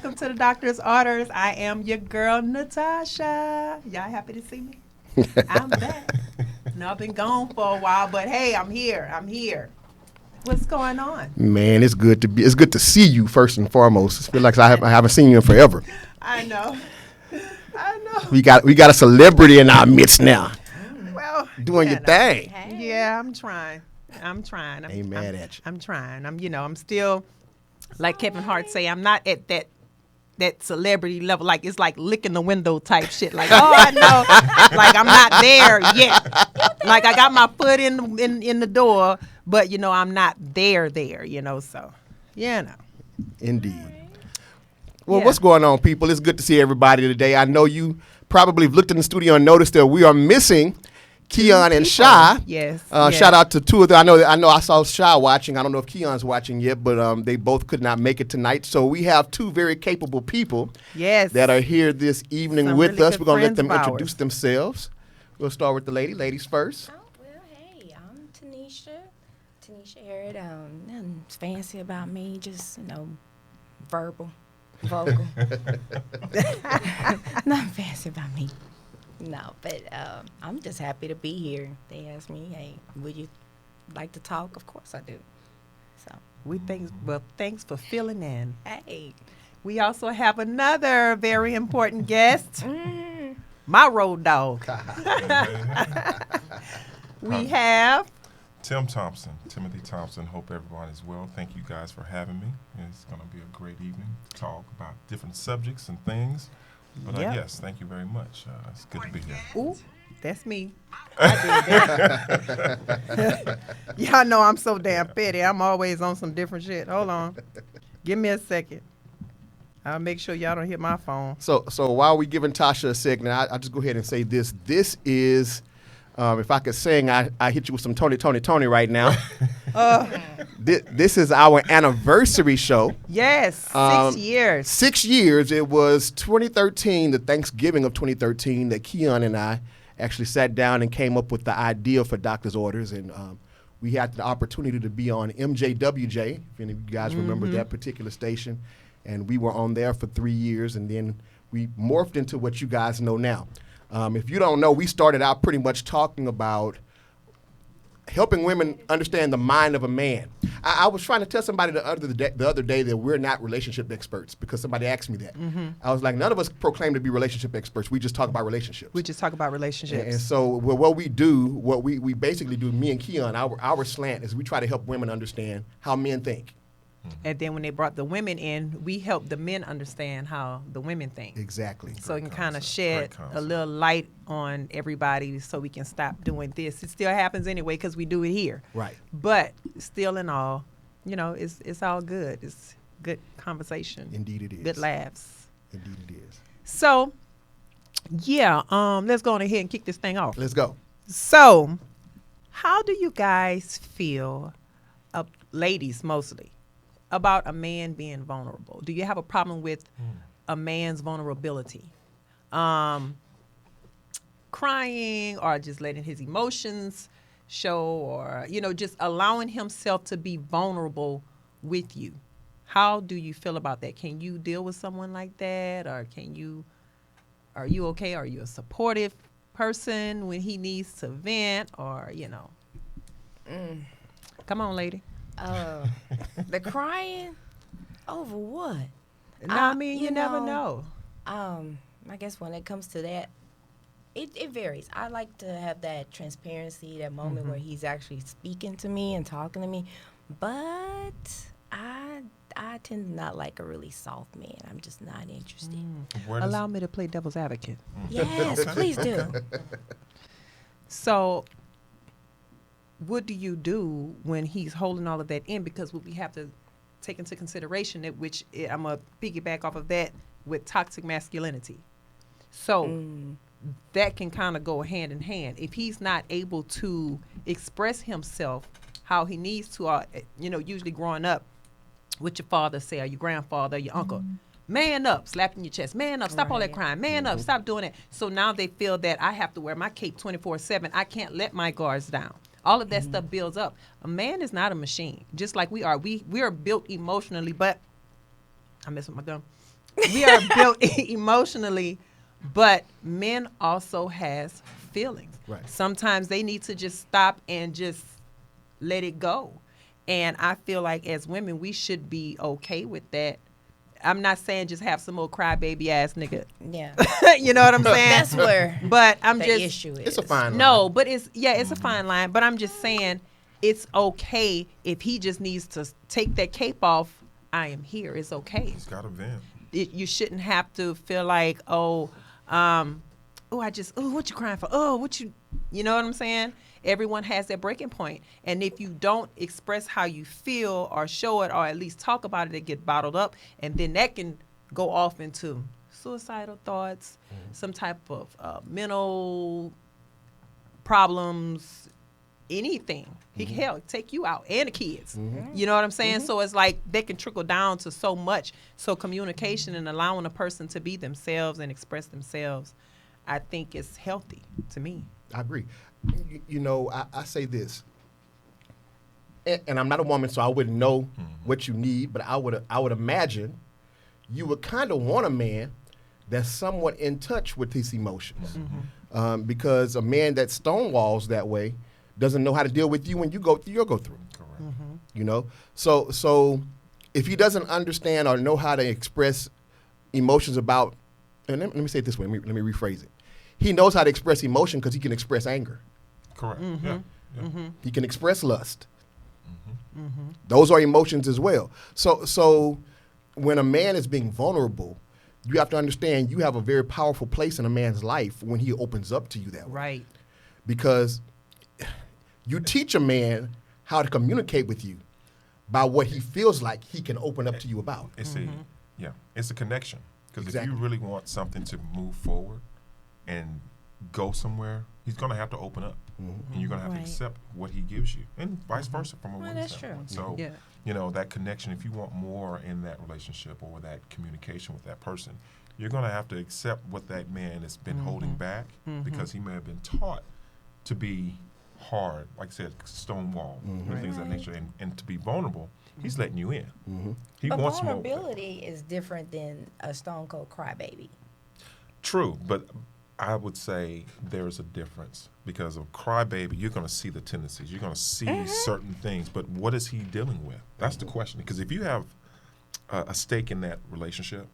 welcome to the Doctor's Orders. I am your girl, Natasha. Y'all happy to see me? I'm back. No, I've been gone for a while, but hey, I'm here. I'm here. What's going on? Man, it's good to see you first and foremost. I feel like I haven't seen you in forever. I know. I know. We got a celebrity in our midst now. Well, Doing your thing. Yeah, I'm trying. Ain't mad at you. I'm trying. I'm still, like Kevin Hart say, I'm not at that celebrity level. Like, it's like licking the window type shit. Like, oh, I know. Like, I'm not there yet. Like, I got my foot in the door, but, I'm not there, so, Indeed. Well, Yeah. what's going on, people? It's good to see everybody today. I know you probably have looked in the studio and noticed that we are missing Keon and Shy. Yes. Shout out to two of them. I know I saw Shy watching. I don't know if Keon's watching yet, but they both could not make it tonight. So we have two very capable people Yes. that are here this evening Some with really us. good We're going to let friends them of ours. introduce themselves. We'll start with the ladies first. Oh, well, hey, I'm Tanisha. Tanisha Harrod. Nothing fancy about me, just, vocal. Nothing fancy about me. No, but I'm just happy to be here. They asked me, hey, would you like to talk? Of course I do. So, Thanks for filling in. hey. We also have another very important guest, my road dog. We have Timothy Thompson. Hope everyone is well. Thank you guys for having me. It's going to be a great evening to talk about different subjects and things. But Yep. yes, thank you very much. It's good to be here. Ooh, that's me. I did that. Y'all know I'm so damn petty. I'm always on some different shit. Hold on. Give me a second. I'll make sure y'all don't hit my phone. So while we giving Tasha a second, I'll just go ahead and say this. This is, if I could sing, I hit you with some Tony right now. This is our anniversary show. Yes, 6 years. 6 years. It was 2013, the Thanksgiving of 2013, that Keon and I actually sat down and came up with the idea for Doctor's Orders. And we had the opportunity to be on MJWJ, if any of you guys remember that particular station. And we were on there for 3 years, and then we morphed into what you guys know now. If you don't know, we started out pretty much talking about helping women understand the mind of a man. I was trying to tell somebody the other day that we're not relationship experts, because somebody asked me that. I was like, none of us proclaim to be relationship experts. We just talk about relationships. We just talk about relationships. And so what we do, what we basically do, me and Keon, our slant is we try to help women understand how men think. And then when they brought the women in, we helped the men understand how the women think. Exactly. So it can kind of concept. shed Great concept. a little light on everybody so we can stop doing this. It still happens anyway because we do it here. Right. But still in all, it's all good. It's good conversation. Indeed it is. Good laughs. Indeed it is. So, yeah, let's go on ahead and kick this thing off. Let's go. So, how do you guys feel, ladies mostly, about a man being vulnerable? Do you have a problem with a man's vulnerability? Crying or just letting his emotions show, or, just allowing himself to be vulnerable with you. How do you feel about that? Can you deal with someone like that? Or are you okay? Are you a supportive person when he needs to vent, or, Come on, lady. The crying over what? No, I mean, you never know. I guess when it comes to that, it varies. I like to have that transparency, that moment where he's actually speaking to me and talking to me. But I tend to not like a really soft man. I'm just not interested. Allow me to play devil's advocate. Yes, please do. So, what do you do when he's holding all of that in? Because what we have to take into consideration, I'm going to piggyback off of that with toxic masculinity. So, that can kind of go hand in hand. If he's not able to express himself how he needs to, usually growing up, what your father say, or your grandfather, or your uncle, man up, slapping your chest, man up, stop all that crying, man up, stop doing it. So now they feel that I have to wear my cape 24/7. I can't let my guards down. All of that stuff builds up. A man is not a machine, just like we are. We are built emotionally, but I mess with my gum. We are built emotionally, but men also has feelings. Right. Sometimes they need to just stop and just let it go. And I feel like as women, we should be okay with that. I'm not saying just have some old crybaby ass nigga. Yeah. You know what I'm saying? That's where But I'm the just issue is. It's a fine line. no, but it's a fine line. But I'm just saying it's okay if he just needs to take that cape off. I am here. It's okay. He's got a vent. You shouldn't have to feel like what you crying for? Oh, you know what I'm saying? Everyone has that breaking point, and if you don't express how you feel or show it or at least talk about it, it get bottled up, and then that can go off into suicidal thoughts, some type of mental problems, anything. He can hell take you out and the kids. You know what I'm saying? So it's like they can trickle down to so much. So communication and allowing a person to be themselves and express themselves, I think is healthy to me. I agree. You know, I say this, and I'm not a woman, so I wouldn't know what you need, but I would imagine you would kind of want a man that's somewhat in touch with his emotions, because a man that stonewalls that way doesn't know how to deal with you when you go through your go through. Correct. You know, so if he doesn't understand or know how to express emotions about, and let me say it this way, let me rephrase it. He knows how to express emotion because he can express anger. Correct. Yeah. He can express lust. Those are emotions as well. So when a man is being vulnerable, you have to understand you have a very powerful place in a man's life when he opens up to you that way. Right. Because you teach a man how to communicate with you by what he feels like he can open up to you about. It's it's a connection. Because if Exactly. you really want something to move forward and go somewhere, he's going to have to open up. And you're going to have to Right. accept what he gives you. And vice versa from a Well, woman's that's true. standpoint. So, Yeah. you know, that connection, if you want more in that relationship or that communication with that person, you're going to have to accept what that man has been holding back because he may have been taught to be hard, like I said, stonewall, and things of that nature, and to be vulnerable. He's letting you in. He But wants more. vulnerability is different than a stone cold crybaby. True, but I would say there's a difference because of crybaby, you're going to see the tendencies. You're going to see certain things, but what is he dealing with? That's the question. Because if you have a stake in that relationship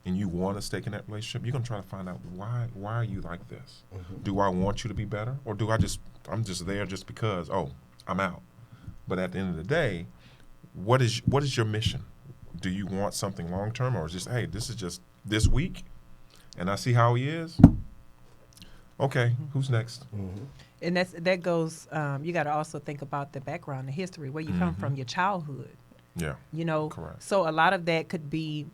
and you want a stake in that relationship, you're going to try to find out why are you like this? Do I want you to be better, or do I'm just there just because I'm out? But at the end of the day, what is your mission? Do you want something long term, or just hey, this is just this week, and I see how he is? Okay, who's next? And that goes. You got to also think about the background, the history, where you come from, your childhood. Yeah, You know, correct. so a lot of that could be.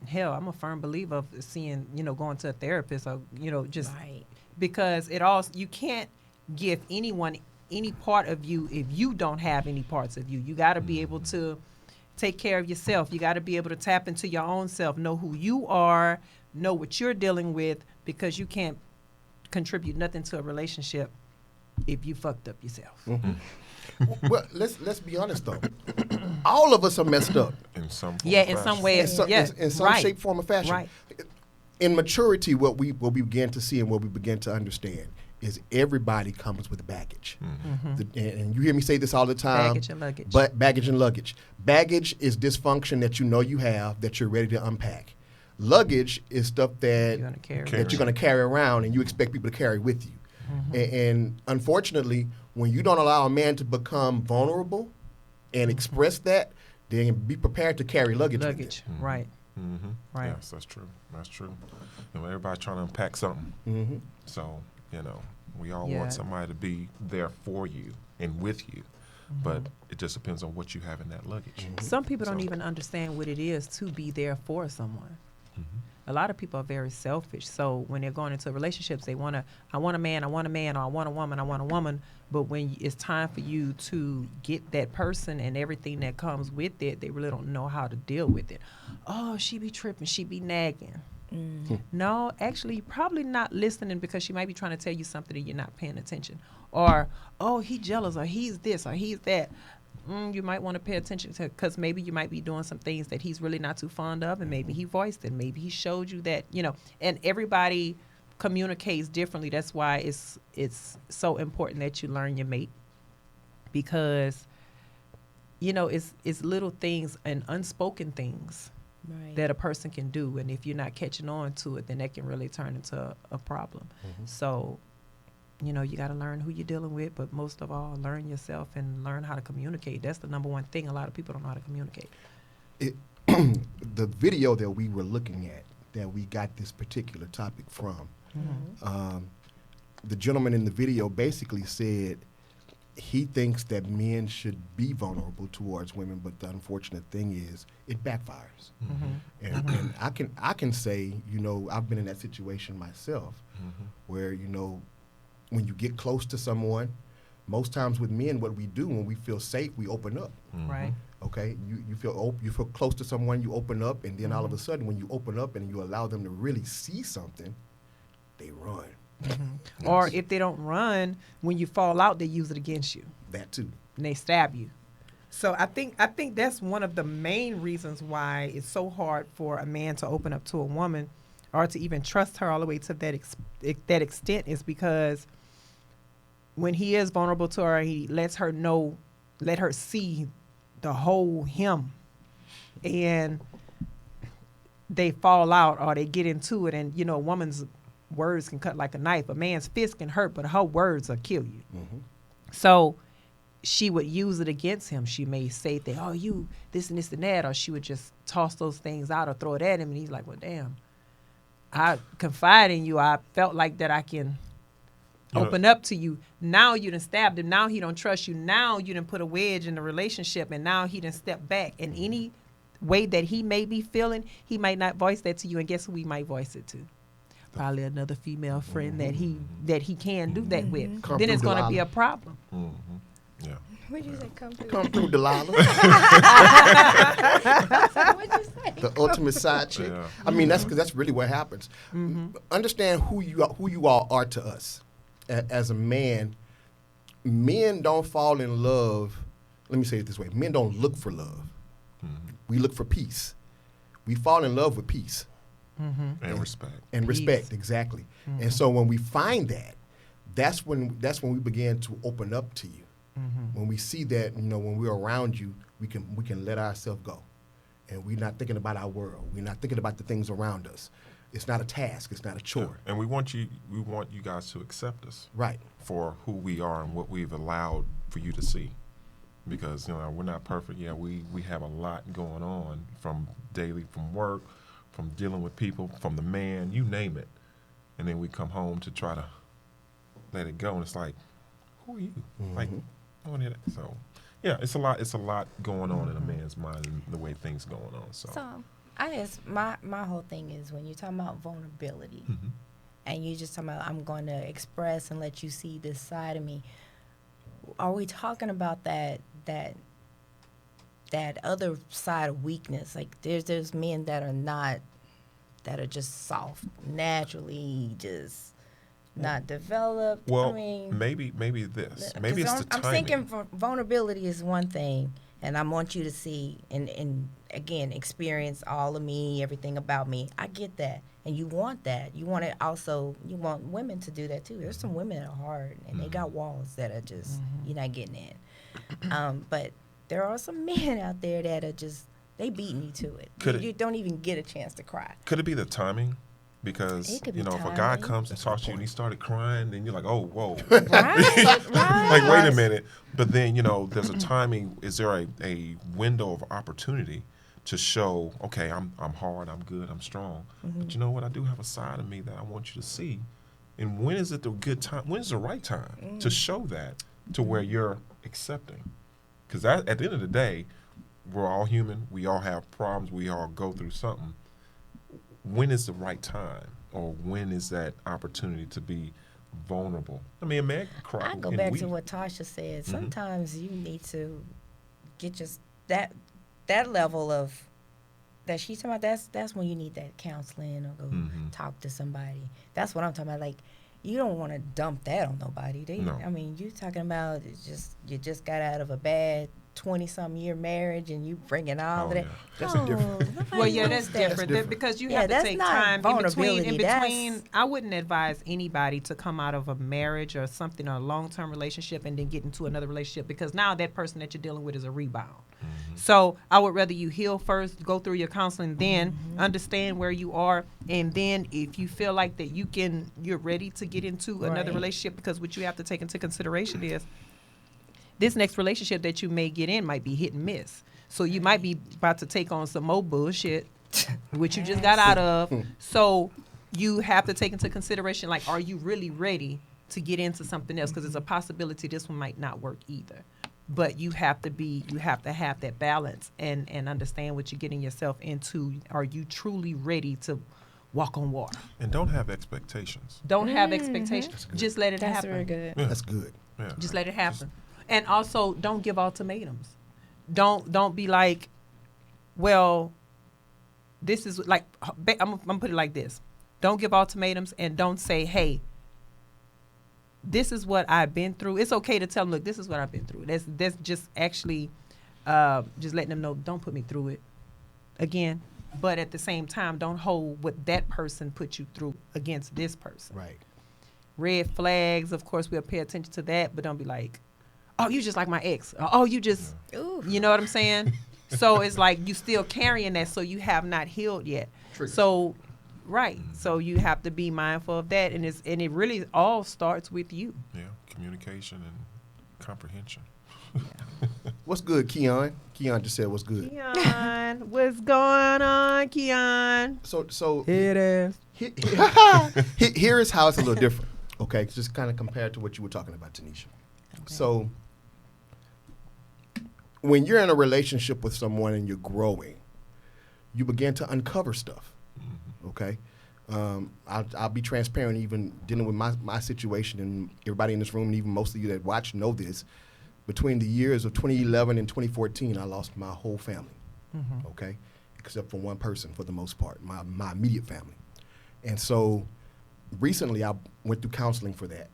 Hell, I'm a firm believer of seeing, going to a therapist or, just Right. because you can't give anyone any part of you if you don't have any parts of you. You got to be able to take care of yourself. You got to be able to tap into your own self, know who you are, know what you're dealing with, because you can't contribute nothing to a relationship if you fucked up yourself. Well, let's be honest though. All of us are messed up In some form Yeah, or in some fashion. way. in some, Yeah, in some right. shape, form, or fashion. Right. In maturity, what we begin to see and what we begin to understand is everybody comes with baggage. And you hear me say this all the time. Baggage and luggage. But baggage and luggage. Baggage is dysfunction that you know you have that you're ready to unpack. Luggage is stuff that You're gonna carry. that you're going to carry around and you expect people to carry with you. And unfortunately, when you don't allow a man to become vulnerable and express that, then be prepared to carry luggage. with it. Luggage. Right. Right. Yes, that's true. That's true. Everybody's trying to unpack something. So, we all Yeah. want somebody to be there for you and with you. But it just depends on what you have in that luggage. Some people don't So- even understand what it is to be there for someone. A lot of people are very selfish. So when they're going into relationships, I want a man, or I want a woman. But when it's time for you to get that person and everything that comes with it, they really don't know how to deal with it. Oh, she be tripping, she be nagging. No, actually, you're probably not listening because she might be trying to tell you something and you're not paying attention. Or, oh, he jealous, or he's this, or he's that. you might want to pay attention to, because maybe you might be doing some things that he's really not too fond of, and maybe he voiced it. Maybe he showed you that, and everybody communicates differently. That's why it's so important that you learn your mate, because it's little things and unspoken things Right. that a person can do, and if you're not catching on to it, then that can really turn into a problem. So you got to learn who you're dealing with, but most of all, learn yourself and learn how to communicate. That's the number one thing. A lot of people don't know how to communicate. The video that we were looking at, that we got this particular topic from, the gentleman in the video basically said he thinks that men should be vulnerable towards women, but the unfortunate thing is it backfires. And I can say, I've been in that situation myself, where when you get close to someone, most times with men, what we do when we feel safe, we open up. Right. Okay, you feel close to someone, you open up, and then all of a sudden, when you open up and you allow them to really see something, they run. Or if they don't run, when you fall out, they use it against you That too. and they stab you. So I think that's one of the main reasons why it's so hard for a man to open up to a woman, or to even trust her all the way to that extent, is because when he is vulnerable to her, he let her see the whole him, and they fall out or they get into it. And a woman's words can cut like a knife. A man's fist can hurt, but her words will kill you. So she would use it against him. She may say that, oh, you this and this and that, or she would just toss those things out or throw it at him, and he's like, well, damn, I confide in you. I felt like that I can open up to you. Now you done stabbed him. Now he don't trust you. Now you done put a wedge in the relationship, and now he done stepped back. And any way that he may be feeling, he might not voice that to you. And guess who he might voice it to? Probably another female friend that he can do that with. Come Then through it's going to be Delilah. a problem. Yeah. What'd you say? Come through. Come through, Delilah, What'd you say? the ultimate side chick. Yeah. I mean, that's because that's really what happens. Understand who you all are to us. As a man, men don't fall in love. Let me say it this way: men don't look for love. We look for peace. We fall in love with peace And respect. and Peace. respect, exactly. And so when we find that, that's when we begin to open up to you. When we see that, when we're around you, we can let ourselves go, and we're not thinking about our world. We're not thinking about the things around us. It's not a task. It's not a chore. And we want you guys to accept us Right. for who we are and what we've allowed for you to see. Because we're not perfect. Yeah, we have a lot going on from work, from dealing with people, from the man, you name it. And then we come home to try to let it go, and it's like, who are you? Like, I want to hear that. So, yeah, it's a lot going on in a man's mind and the way things going on. So, I guess my whole thing is when you're talking about vulnerability, and you just talking about I'm going to express and let you see this side of me. Are we talking about that other side of weakness? Like there's men that are just soft, naturally just not developed. well, I mean, maybe this. Maybe it's the I'm timing. thinking vulnerability is one thing, and I want you to see and again experience all of me, everything about me. I get that, and you want that. You want it also. You want women to do that too. There's some women that are hard, and they got walls that are just you're not getting in. But there are some men out there that are just they beat me to it. You don't even get a chance to cry. Could it be the timing? Because It could be if a guy timing. comes and talks to you and he started crying, then you're like, oh, whoa. Right, right. Like, wait a minute. But then, there's a timing. Is there a window of opportunity to show, okay, I'm hard, I'm good, I'm strong. But you know what? I do have a side of me that I want you to see. And when is it the good time? When's the right time to show that to where you're accepting? Because at the end of the day, we're all human. We all have problems. We all go through something. When is the right time, or when is that opportunity to be vulnerable? I mean, a man can cry. I go and back weep. to what Tasha said. Sometimes you need to get just that level of that she's talking about. That's when you need that counseling or go talk to somebody. That's what I'm talking about. Like you don't want to dump that on nobody. No. I mean, you talking about you just got out of a bad 20-some year marriage and you bringing all of that. yeah. That's a different. Nobody Well, yeah, wants that's that. different. different. Because you Yeah, have to that's take not time in between. vulnerability. That's- I wouldn't advise anybody to come out of a marriage or something, or a long-term relationship, and then get into another relationship, because now that person that you're dealing with is a rebound. So I would rather you heal first, go through your counseling, then understand where you are, and then if you feel like that you're ready to get into another Right. relationship, because what you have to take into consideration is this next relationship that you may get in might be hit and miss. So you might be about to take on some more bullshit, which you just got out of. So you have to take into consideration, like, are you really ready to get into something else? Because it's a possibility this one might not work either. But you have to have that balance and understand what you're getting yourself into. Are you truly ready to walk on water? And don't have expectations. Don't have expectations. Just let it That's happen. very good. Yeah. That's good. Yeah. Just let it happen. And also, don't give ultimatums. Don't be like, well, this is like, I'm gonna put it like this. Don't give ultimatums, and don't say, hey, this is what I've been through. It's okay to tell them, look, this is what I've been through. That's just actually just letting them know, don't put me through it again. But at the same time, don't hold what that person put you through against this person. Right. Red flags, of course, we'll pay attention to that, but don't be like, oh, you just like my ex. Or, oh, you just, Ooh. you know what I'm saying? So it's like you still carrying that, so you have not healed yet. Triggers. So, right. So you have to be mindful of that, and it really all starts with you. Yeah, communication and comprehension. What's good, Keon? Keon just said what's good. Keon, what's going on, Keon? So It is. here is how it's a little different. Okay, just kind of compared to what you were talking about, Tanisha. So when you're in a relationship with someone and you're growing, you begin to uncover stuff. Okay, I'll be transparent, even dealing with my situation, and everybody in this room, and even most of you that watch know this. Between the years of 2011 and 2014, I lost my whole family. Okay, except for one person for the most part, my immediate family. And so recently I went through counseling for that.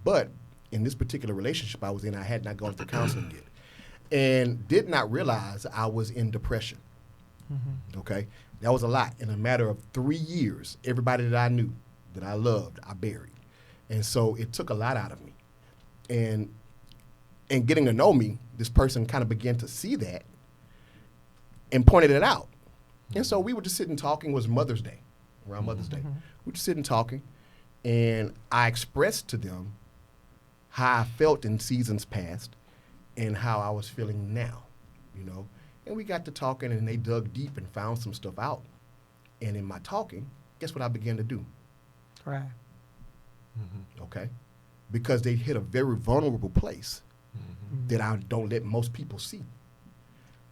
But in this particular relationship I was in, I had not gone through counseling yet, and did not realize I was in depression. Okay, that was a lot. In a matter of 3 years, everybody that I knew, that I loved, I buried. And so it took a lot out of me. And getting to know me, this person kind of began to see that and pointed it out. And so we were just sitting talking. It was Mother's Day, around Mother's Day. We were just sitting talking, and I expressed to them how I felt in seasons past and how I was feeling now, you know. And we got to talking, and they dug deep and found some stuff out. And in my talking, guess what I began to do? Right. Okay? Because they hit a very vulnerable place that I don't let most people see.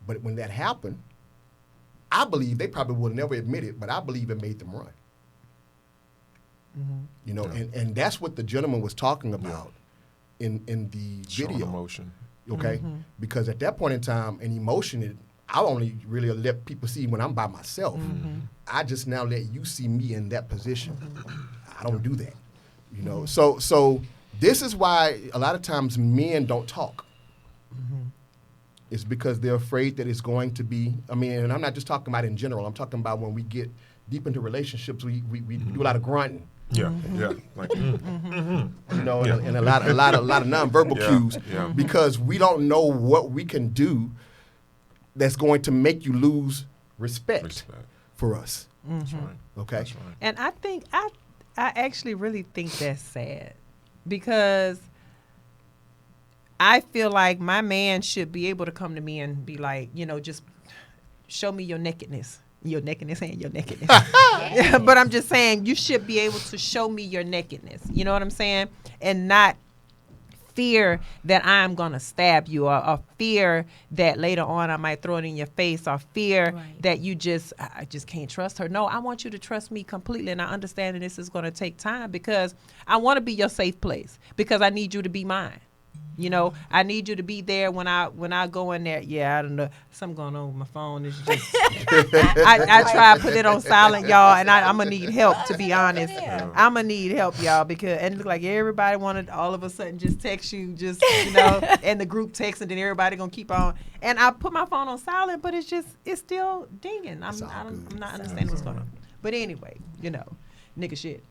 But when that happened, I believe they probably will never admit it, but I believe it made them run. You know, Yeah. and that's what the gentleman was talking about in the Showing video. emotion. Okay? Because at that point in time, an emotion, I only really let people see when I'm by myself. I just now let you see me in that position. I don't do that. You know, so this is why a lot of times men don't talk. It's because they're afraid that it's going to be, I mean, and I'm not just talking about in general. I'm talking about when we get deep into relationships, we do a lot of grunting, Yeah, yeah. Like, you know, Yeah. and a lot of nonverbal Yeah, cues, yeah. because we don't know what we can do that's going to make you lose respect, respect. for us. That's right. Okay, That's right. And I think I actually really think that's sad, because I feel like my man should be able to come to me and be like, you know, just show me your nakedness. Your nakedness and your nakedness. Yeah, but I'm just saying, you should be able to show me your nakedness. You know what I'm saying? And not fear that I'm going to stab you, or fear that later on I might throw it in your face, or fear Right. that I just can't trust her. No, I want you to trust me completely, and I understand that this is going to take time, because I want to be your safe place, because I need you to be mine. You know, I need you to be there when I go in there. Yeah, I don't know. Something going on with my phone. It's just I try to put it on silent, y'all, and I'm gonna need help, to be honest. Yeah. I'm gonna need help, y'all, because and it look like everybody wanted all of a sudden just text you, just and the group text, and then everybody gonna keep on. And I put my phone on silent, but it's still dinging. I'm not understanding what's going on. But anyway, nigga shit.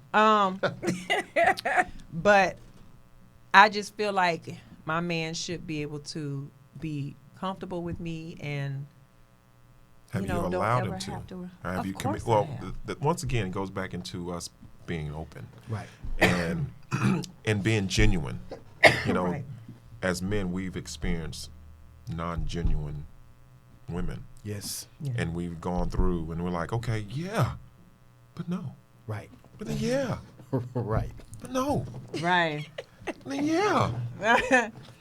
But I just feel like my man should be able to be comfortable with me and Have you don't allowed ever him to? have to. Have Of you course Well, I have. once again, it goes back into us being open Right. and and being genuine. Right. As men, we've experienced non-genuine women, Yes. Yeah. and we've gone through, and we're like, okay, yeah, but no, Right. but then yeah, Right. but no, Right. then yeah.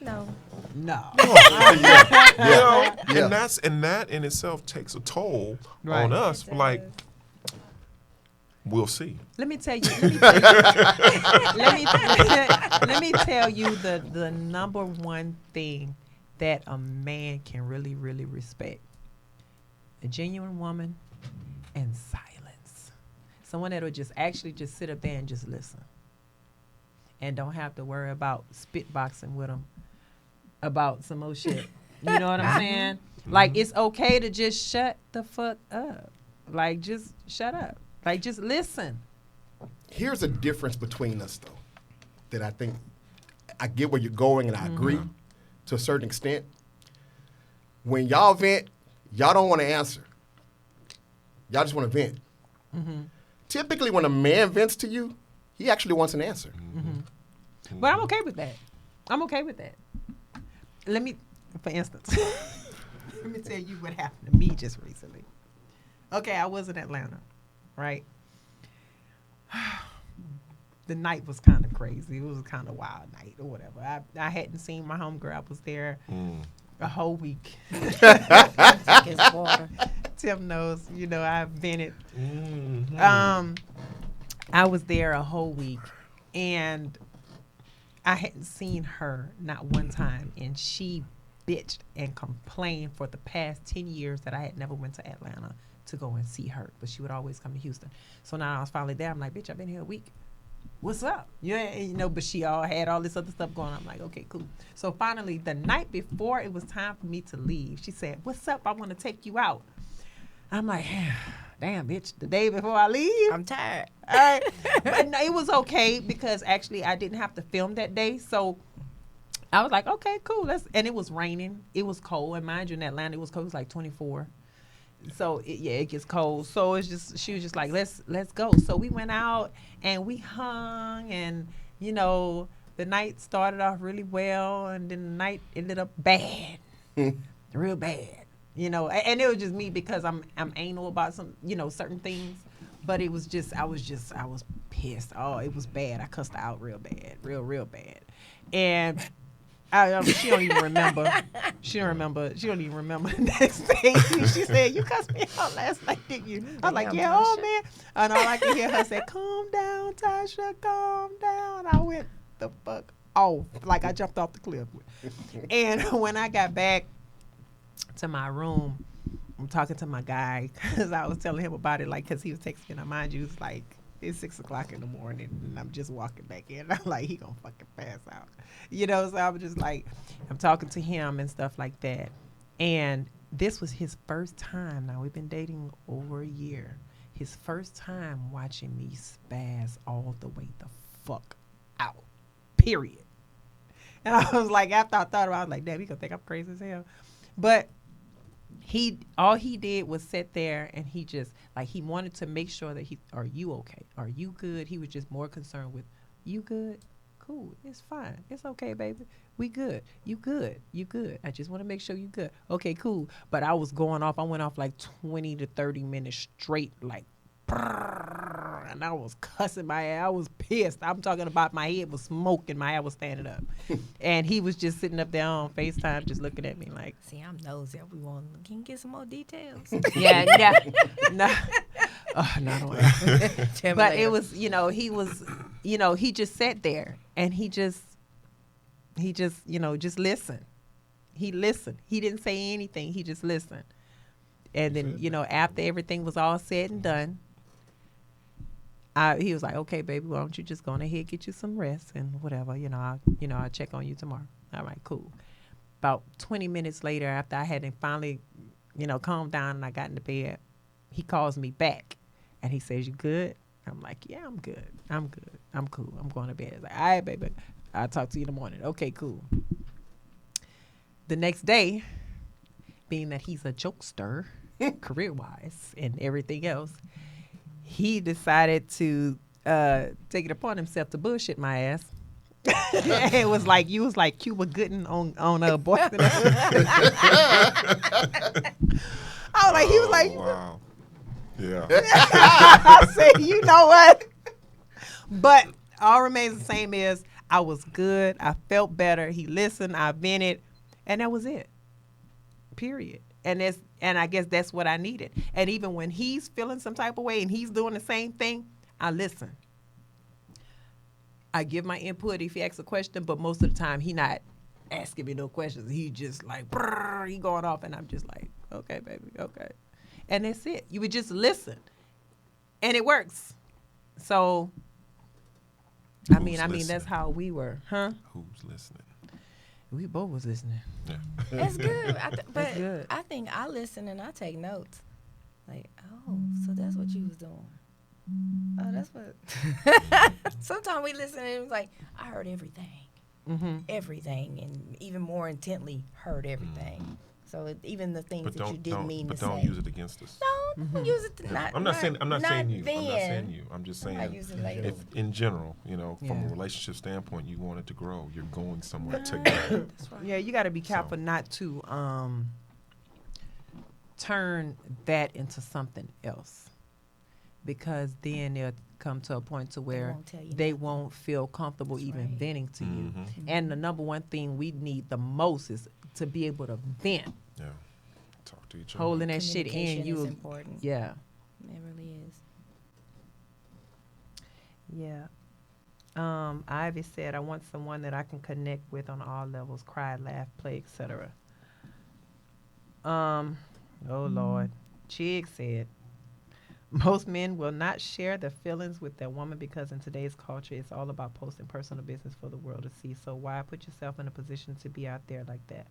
No. No. Yeah. And that in itself takes a toll Right. on us. It Like, does. we'll see. Let me tell you. Let me tell you the number one thing that a man can really, really respect: a genuine woman and silence. Someone that would just actually just sit up there and just listen, and don't have to worry about spitboxing with them about some old shit. You know what I'm saying? Like, it's okay to just shut the fuck up. Like, just shut up. Like, just listen. Here's a difference between us, though, that I think I get where you're going, and I agree to a certain extent. When y'all vent, y'all don't want to answer. Y'all just want to vent. Typically, when a man vents to you, he actually wants an answer. But I'm okay with that. I'm okay with that. Let me, for instance, let me tell you what happened to me just recently. Okay, I was in Atlanta, right? The night was kind of crazy. It was a kind of wild night or whatever. I hadn't seen my homegirl. I was there a whole week. It's water. Tim knows, I've vented. I was there a whole week, and I hadn't seen her not one time, and she bitched and complained for the past 10 years that I had never went to Atlanta to go and see her, but she would always come to Houston. So now I was finally there. I'm like, bitch, I've been here a week. What's up? Yeah, but she had all this other stuff going on. I'm like, okay, cool. So finally, the night before it was time for me to leave, she said, what's up? I want to take you out. I'm like, damn, bitch, the day before I leave? I'm tired. All right. But no, it was okay because actually I didn't have to film that day. So I was like, okay, cool. And it was raining. It was cold. And mind you, in Atlanta, it was cold. It was like 24. So it gets cold. So she was just like, let's go. So we went out and we hung, and the night started off really well, and then the night ended up bad, real bad. And it was just me because I'm anal about some certain things, but it was just I was pissed. Oh, it was bad. I cussed her out real bad, real bad, and. She don't even remember. She don't even remember the next day. She said, "You cussed me out last night, didn't you?" I was like, Damn, "Yeah, oh Tasha. man." And all I could hear her say, "Calm down, Tasha, calm down." I went the fuck off, like I jumped off the cliff. And when I got back to my room, I'm talking to my guy because I was telling him about it, like, because he was texting me. And mind you, it's like it's 6 o'clock in the morning, and I'm just walking back in. I'm like, he gonna fucking pass out, So I was just like, I'm talking to him and stuff like that. And this was his first time. Now we've been dating over a year. His first time watching me spaz all the way the fuck out. Period. And I was like, after I thought about it, I was like, damn, he gonna think I'm crazy as hell. But all he did was sit there, and he just, like, he wanted to make sure that are you okay? Are you good? He was just more concerned with, you good? Cool. It's fine. It's okay, baby. We good. You good. You good. I just want to make sure you good. Okay, cool. But I was going off. I went off like 20 to 30 minutes straight, like, and I was cussing my ass. I was pissed. I'm talking about my head was smoking. My ass was standing up. And he was just sitting up there on FaceTime just looking at me like. See, I'm nosy. Can you get some more details? Yeah. No. Oh, no, I don't want to. But it was, he was, he just sat there and he just He just, just listened. He listened. He didn't say anything. He just listened. And then, after everything was all said and done, he was like, okay, baby, why don't you just go on ahead, get you some rest and whatever, I'll check on you tomorrow. All right, cool. About 20 minutes later, after I had finally, calmed down and I got into bed, he calls me back and he says, you good? I'm like, yeah, I'm good. I'm good. I'm cool. I'm going to bed. He's like, all right, baby, I'll talk to you in the morning. Okay, cool. The next day, being that he's a jokester, career-wise and everything else, he decided to take it upon himself to bullshit my ass. It was like you was like Cuba Gooding on Boys in the Hood. I was like, he was like, wow. Yeah. I said, you know what? But all remains the same is I was good. I felt better. He listened. I vented, and that was it. Period. And I guess that's what I needed. And even when he's feeling some type of way and he's doing the same thing, I listen. I give my input if he asks a question, but most of the time he not asking me no questions. He just like, brrr, he going off, and I'm just like, okay, baby, okay. And that's it. You would just listen. And it works. So, I mean, that's listening? how we were, huh? Who's listening? We both was listening. Yeah. That's good. But good. I think I listen and I take notes. Like, oh, so that's what you was doing. Oh, that's what. Sometimes we listen and it was like, I heard everything. Mm-hmm. Everything. And even more intently heard everything. So even the things But that you didn't mean to don't say. use it against us. No, don't use it. Not, I'm not saying you. I'm not saying then. you. I'm just I saying use it later. if in general, from a Yeah. relationship standpoint, you want it to grow. You're going somewhere together. That's right. Yeah, you got to be careful So. not to turn that into something else, because then they'll come to a point to where won't tell you they nothing. won't feel comfortable That's even right. venting to you. Mhm. And the number one thing we need the most is to be able to vent, Yeah. Talk to each other. holding that shit in. Communication is You, important. yeah, It really is. yeah. Ivy said, "I want someone that I can connect with on all levels, cry, laugh, play, etc." Oh Lord, Chig said, "Most men will not share their feelings with their woman because in today's culture, it's all about posting personal business for the world to see. So why put yourself in a position to be out there like that?"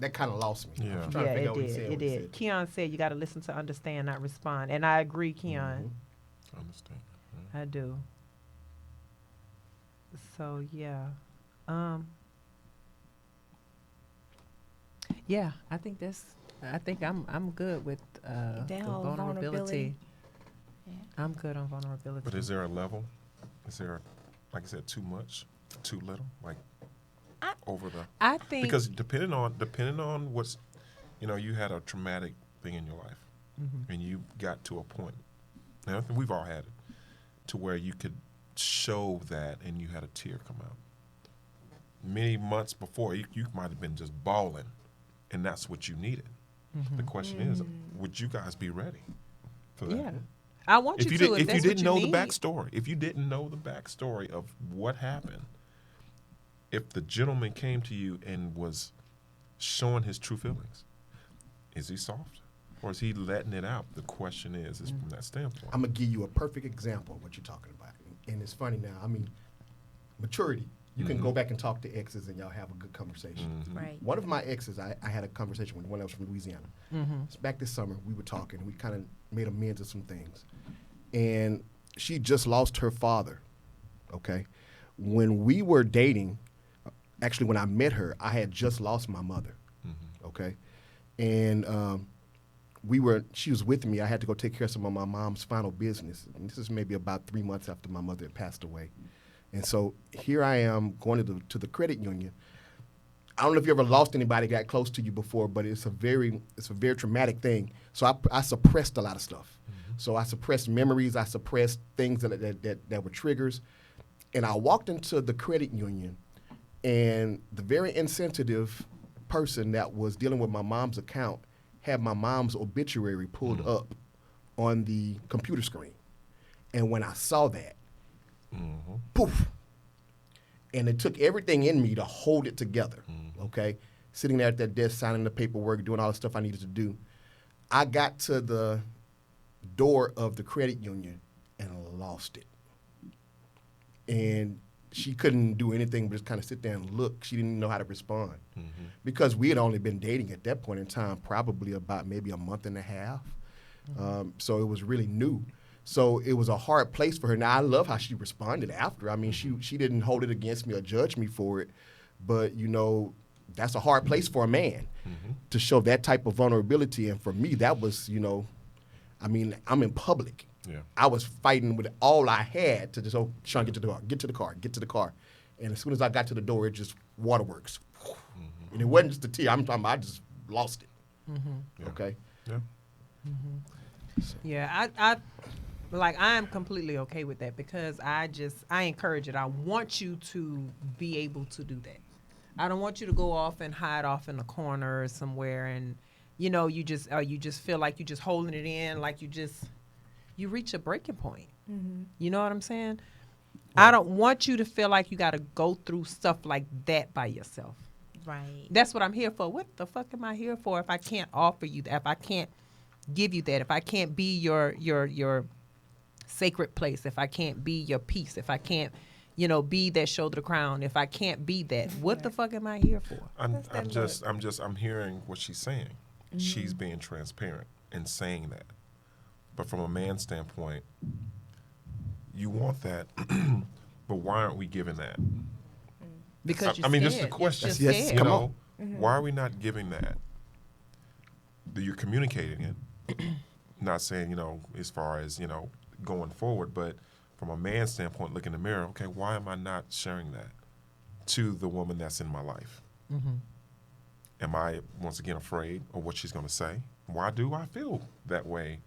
That kind of lost me. Yeah. I was trying to Yeah, figure it out what he did. said, It what he did. said. Keon said, "You got to listen to understand, not respond," and I agree, Keon. I understand. I do. So yeah, yeah. I think I'm good with That the whole vulnerability. vulnerability. Yeah. I'm good on vulnerability. But is there a level? Is there, like I said, too much, too little, like over the? I think Because depending on what's, you had a traumatic thing in your life, and you got to a point. And I think we've all had it, to where you could show that, and you had a tear come out. Many months before, you might have been just bawling, and that's what you needed. The question is, would you guys be ready for that? yeah. I want If you you to. didn't, if you that's what didn't know need. the backstory, if you didn't know the backstory of what happened, if the gentleman came to you and was showing his true feelings, is he soft or is he letting it out? The question is from that standpoint. I'm gonna give you a perfect example of what you're talking about, and it's funny now. I mean, maturity. You can go back and talk to exes, and y'all have a good conversation. Right. One of my exes, I had a conversation with one that was from Louisiana. It's back this summer. We were talking. And we kind of made amends of some things, and she just lost her father. Okay, when we were dating, actually when I met her, I had just lost my mother. Okay, and she was with me. I had to go take care of some of my mom's final business. And this is maybe about 3 months after my mother had passed away. And so here I am going to the credit union. I don't know if you ever lost anybody got close to you before, but it's a very traumatic thing. So I suppressed a lot of stuff. So I suppressed memories. I suppressed things that were triggers. And I walked into the credit union, and the very insensitive person that was dealing with my mom's account had my mom's obituary pulled up on the computer screen. And when I saw that, poof, And it took everything in me to hold it together, okay? Sitting there at that desk, signing the paperwork, doing all the stuff I needed to do. I got to the door of the credit union and lost it. And she couldn't do anything but just kind of sit there and look. She didn't know how to respond. Because we had only been dating at that point in time, probably about maybe a month and a half. So it was really new. So it was a hard place for her. Now, I love how she responded after. I mean, she didn't hold it against me or judge me for it. But, you know, that's a hard place for a man to show that type of vulnerability. And for me, that was, you know, I mean, I'm in public. Yeah. I was fighting with all I had to just, oh, Sean, get to the car, get to the car, get to the car. And as soon as I got to the door, it just waterworks. And it wasn't just the tea. I'm talking about I just lost it. Yeah. Okay? Yeah. Yeah, I am completely okay with that because I encourage it. I want you to be able to do that. I don't want you to go off and hide off in a corner or somewhere and, you know, you just feel like you're just holding it in, like you reach a breaking point. You know what I'm saying? I don't want you to feel like you got to go through stuff like that by yourself. Right. That's what I'm here for. What the fuck am I here for if I can't offer you that, if I can't give you that, if I can't be your sacred place, if I can't be your peace, if I can't, you know, be that shoulder to crown, if I can't be that, what the fuck am I here for? I'm hearing what she's saying. She's being transparent and saying that. But from a man's standpoint, you want that, but why aren't we giving that? Because you're I mean, scared. this is the question. You're Yes, scared. You come know, why are we not giving that? That you're communicating it. Not saying, you know, as far as, you know, going forward, but from a man's standpoint, look in the mirror, okay, why am I not sharing that to the woman that's in my life? Am I, once again, afraid of what she's going to say? Why do I feel that way?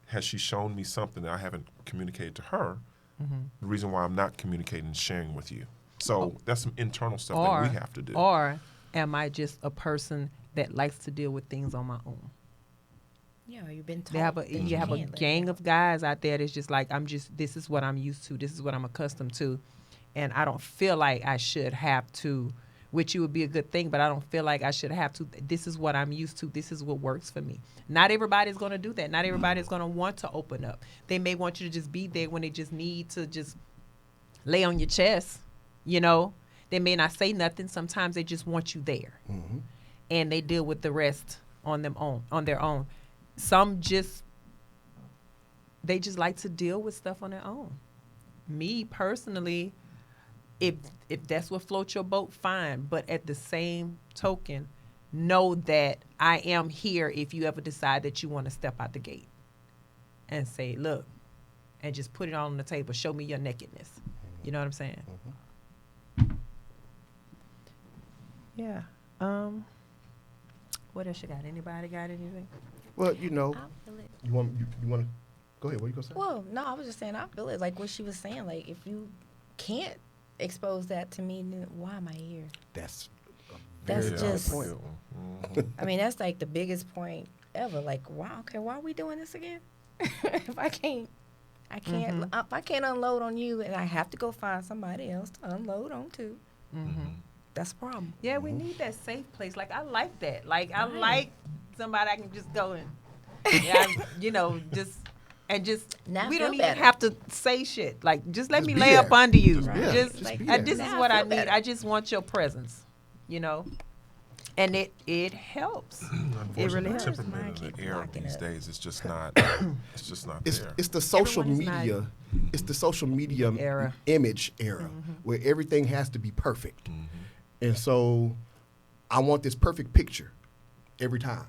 Has she shown me something that I haven't communicated to her? The reason why I'm not communicating and sharing with you. So that's some internal stuff that we have to do. Or am I just a person that likes to deal with things on my own? Yeah, you've been taught. You have a can't let gang go. of guys out there that's just like, this is what I'm used to, this is what I'm accustomed to, and I don't feel like I should have to, which would be a good thing, but I don't feel like I should have to. This is what I'm used to. This is what works for me. Not everybody's going to do that. Not everybody's going to want to open up. They may want you to just be there when they just need to just lay on your chest, you know. They may not say nothing. Sometimes they just want you there. And they deal with the rest on their own. Some they just like to deal with stuff on their own. Me personally, if that's what floats your boat, fine. But at the same token, know that I am here if you ever decide that you want to step out the gate and say, look, and just put it on the table. Show me your nakedness. You know what I'm saying? Yeah. What else you got? Anybody got anything? Well, you know, I feel it. you want to go ahead. What you gonna say? Well, no, I was just saying I feel it. Like what she was saying. Like if you can't expose that to me, then why am I here? That's That's very valid just. point. I mean, that's like the biggest point ever. Like, wow, okay, why are we doing this again? If I can't if I can't unload on you, and I have to go find somebody else to unload on to. That's a problem. Yeah, we need that safe place. Like, I like that. Like, I like somebody I can just go in. Yeah, you know, Now I we don't feel even better. have to say shit. Like, just let Just me be lay there. up under you. Just be there. Just, Just be this there. is Now I what I feel need. better. I just want your presence, you know? And it helps. It really Unfortunately, the helps. temperament Mine of keep the era blocking these up. days is just not. It's just not It's there. it's the social Everyone is not- media. It's the social media Era. image era where everything has to be perfect, and so I want this perfect picture every time,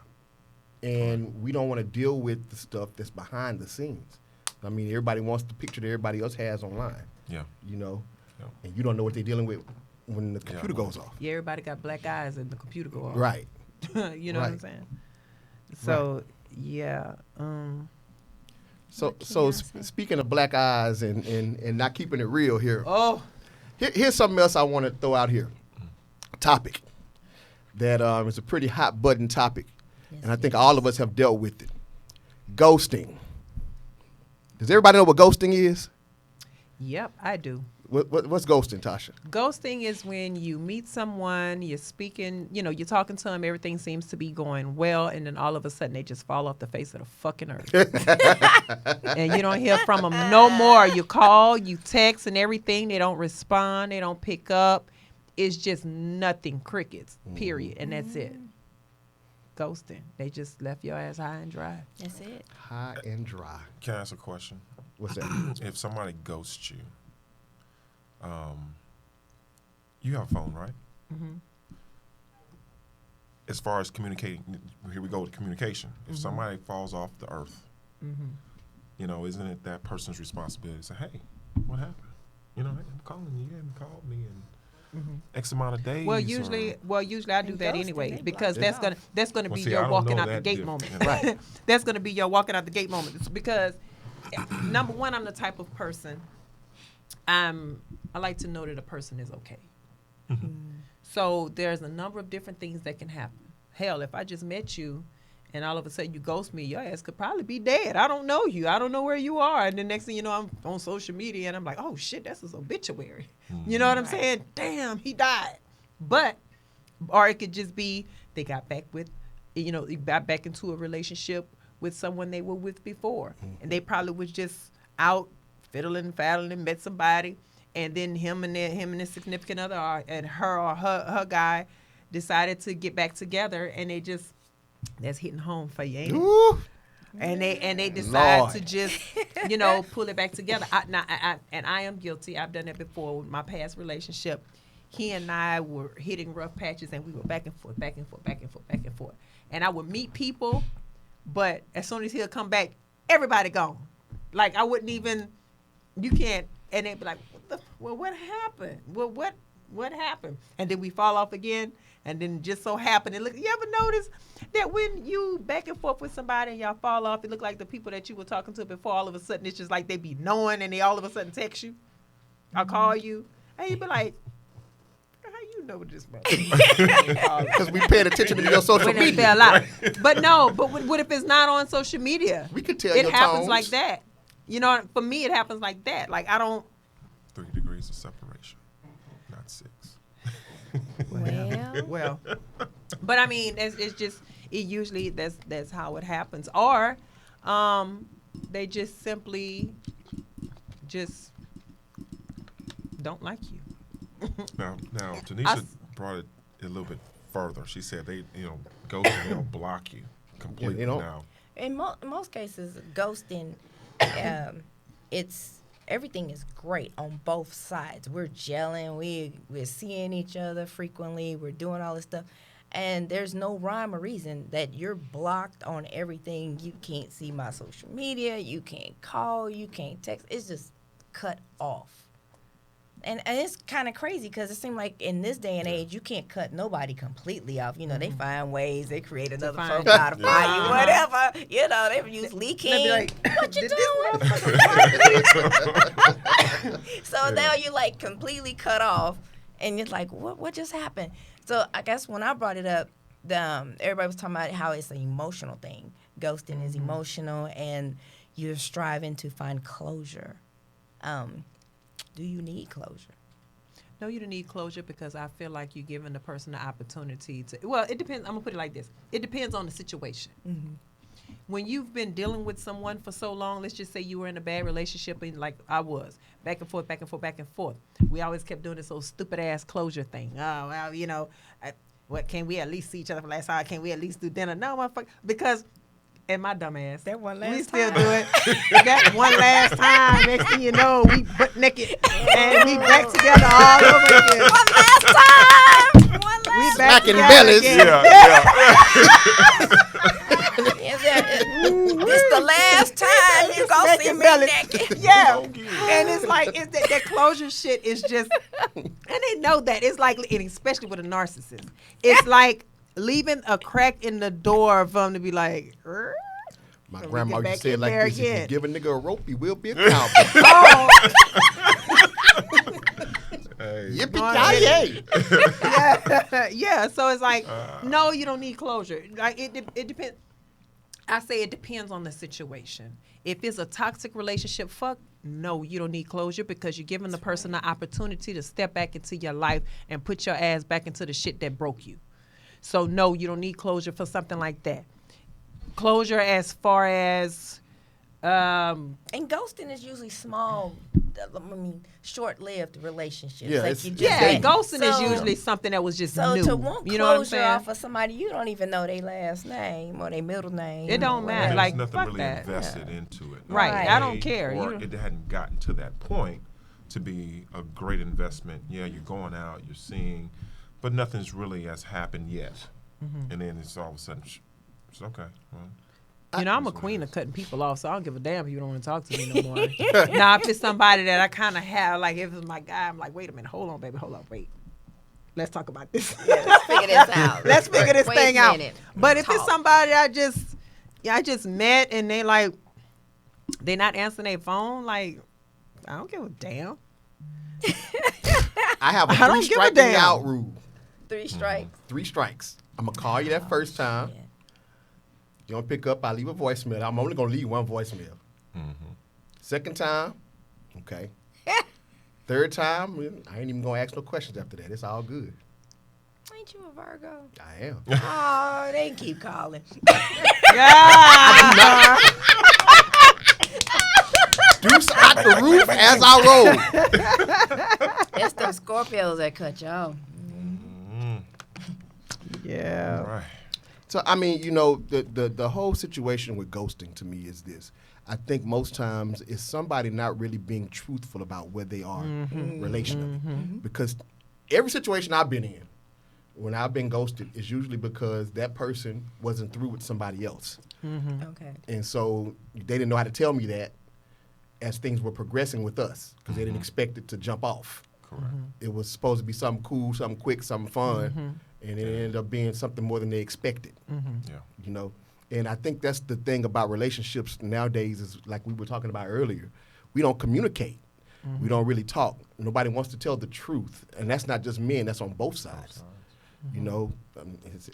and we don't want to deal with the stuff that's behind the scenes. I mean, everybody wants the picture that everybody else has online, Yeah. you know, Yeah. and you don't know what they're dealing with when the computer goes off. Yeah, everybody got black eyes and the computer go off. Right. You know what I'm Right. saying? So, yeah. So What can so I sp- say? speaking of black eyes and not keeping it real here. Oh, Here's something else I want to throw out here. Topic that is a pretty hot button topic, Yes, and I think it all of us have dealt with it. Ghosting. Does everybody know what ghosting is? Yep, I do. What's ghosting, Tasha? Ghosting is when you meet someone, you're speaking, you're talking to them, everything seems to be going well, and then all of a sudden they just fall off the face of the fucking earth. And you don't hear from them no more. You call, you text and everything. They don't respond. They don't pick up. It's just nothing, crickets, period. And that's it. Ghosting. They just left your ass high and dry. That's it. High and dry. Can I ask a question? What's that? If somebody ghosts you, you have a phone, right? Mm-hmm. As far as communicating, here we go with communication. If somebody falls off the earth, Mm-hmm. Isn't it that person's responsibility to say, hey, what happened? Hey, I'm calling you. You haven't called me in X amount of days. Well, usually I do And that ghosting, anyway they because block that's gonna Well, be see, I your don't walking know out the that gate difference. moment. Right. That's gonna be your walking out the gate moment. It's because number one, I'm the type of person. I like to know that a person is okay. So there's a number of different things that can happen. Hell, if I just met you and all of a sudden you ghost me, your ass could probably be dead. I don't know you. I don't know where you are. And the next thing you know, I'm on social media and I'm like, oh shit, that's his obituary. You know what I'm saying? Damn, he died. Or it could just be they got back into a relationship with someone they were with before. And they probably was just out fiddling, faddling, met somebody. And then him and his significant other and her guy decided to get back together, and that's hitting home for you, ain't it? Ooh. And they decide Lord. to just pull it back together. I am guilty. I've done that before with my past relationship. He and I were hitting rough patches, and we were back and forth, back and forth, back and forth, back and forth. And I would meet people, but as soon as he'll come back, everybody gone. Like I wouldn't even. You can't. And they'd be like, what happened? Well, what happened? And then we fall off again. And then just so happened, you ever notice that when you back and forth with somebody and y'all fall off, it look like the people that you were talking to before, all of a sudden, it's just like they be knowing and they all of a sudden text you or call you. And you be like, how you know this, bro? Because we paid attention to your social When they media. fell out. But no, what if it's not on social media? We could tell It your happens tones. like that. For me, it happens like that. Like, I don't. 3 degrees of separation, not 6. Well, But I mean, it's just usually that's how it happens, or they just simply just don't like you. Now, Tanisha brought it a little bit further. She said they, ghost and they'll block you completely. they don't. Now, in most cases, ghosting, everything is great on both sides. We're gelling, we're seeing each other frequently, we're doing all this stuff, and there's no rhyme or reason that you're blocked on everything. You can't see my social media, you can't call, you can't text. It's just cut off. And it's kind of crazy because it seems like in this day and age, you can't cut nobody completely off. They find ways. They create another find- profile to find you, whatever. They use leaking. They'd be like, What you "Did doing? this motherfucker So now you like completely cut off, and you're like, what just happened? So I guess when I brought it up, everybody was talking about how it's an emotional thing. Ghosting is emotional, and you're striving to find closure. Do you need closure? No, you don't need closure because I feel like you're giving the person the opportunity to. Well, it depends. I'm gonna put it like this: it depends on the situation. When you've been dealing with someone for so long, let's just say you were in a bad relationship, and like I was, back and forth, back and forth, back and forth. We always kept doing this old stupid ass closure thing. Oh well, what can we at least see each other for last hour? Can we at least do dinner? No, motherfucker, because. And my dumb ass. That one We last still time. do it. That one last time. Next thing you know, we butt naked and we back together all over again. One last time. One We last back Smacking together bellies. again. This the last time you gonna see Smacking me bellies. naked. Yeah. And it's like that closure shit is just, and they know that. It's like, and especially with a narcissist, it's like leaving a crack in the door for them to be like, "Er?" My So we grandma get used to say back it in like there this: if you again. give a nigga a rope, he will be a cowboy. Oh, hey, Yippee-ki-yay! yeah. So it's like, no, you don't need closure. Like it depends. I say it depends on the situation. If it's a toxic relationship, no, you don't need closure because you're giving the person the opportunity to step back into your life and put your ass back into the shit that broke you. So no, you don't need closure for something like that. Closure as far as And ghosting is usually small, short-lived relationships. Yeah, like it's- you just yeah, said. ghosting is So- usually something that was just So new. to want you know what I'm closure saying? off of somebody you don't even know their last name or their middle name. It don't or matter. There's whatever. Like, nothing fuck really that. invested into it. Right. Right. I don't care. Or You- it hadn't gotten to that point to be a great investment. Yeah, you're going out, you're seeing, but nothing's really has happened yet. Mm-hmm. And then it's all of a sudden, it's okay. Well, You know, I'm a That's what queen it of is. cutting people off, so I don't give a damn if you don't want to talk to me no more. Now, if it's somebody that I kind of have, like if it's my guy, I'm like, wait a minute, hold on, baby, hold on, wait. Let's talk about this. Let's figure this out. Let's figure this Wait thing a out. minute. But if it's Talk. somebody I just met and they like, they not answering their phone, like, I don't give a damn. I have a I don't 3 give a striking damn. out rule. 3 strikes. 3 strikes. I'm gonna call you that first time. Yeah. You don't pick up, I leave a voicemail. I'm only gonna leave one voicemail. Second time, okay. Third time, I ain't even gonna ask no questions after that. It's all good. Ain't you a Virgo? I am. Oh, they keep calling. Yeah. Deuce out the roof as I roll. It's them Scorpios that cut you off. Yeah. all right. So I mean, you know, the whole situation with ghosting to me is this. I think most times it's somebody not really being truthful about where they are relationally. Because every situation I've been in, when I've been ghosted, is usually because that person wasn't through with somebody else. Okay. And so they didn't know how to tell me that as things were progressing with us because they didn't expect it to jump off. Correct. It was supposed to be something cool, something quick, something fun, and it ended up being something more than they expected. Yeah. You know, and I think that's the thing about relationships nowadays is like we were talking about earlier. We don't communicate. We don't really talk. Nobody wants to tell the truth, and that's not just men. That's on both sides. You know,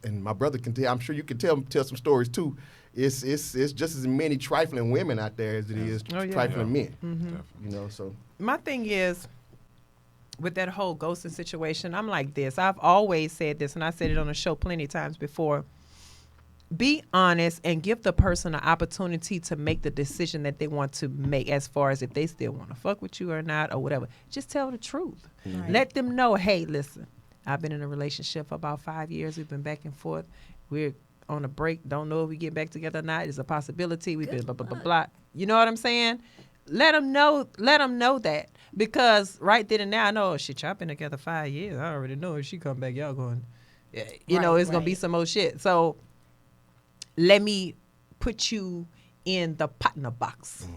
and my brother can tell. I'm sure you can tell some stories too. It's just as many trifling women out there as it is Oh, yeah. trifling men. Definitely. You know, so My thing is, with that whole ghosting situation, I'm like this. I've always said this, and I said it on the show plenty of times before. Be honest and give the person an opportunity to make the decision that they want to make as far as if they still want to fuck with you or not or whatever. Just tell the truth. Right. Let them know, hey, listen, I've been in a relationship for about 5 years. We've been back and forth. We're on a break. Don't know if we get back together or not. It's a possibility. We've been blah, blah, blah, blah. You know what I'm saying? Let them know that. Because right then and now, I know, oh, shit, y'all been together 5 years. I already know if she come back, y'all going, you know, Right, it's going to be right. some more shit. So let me put you in the partner box.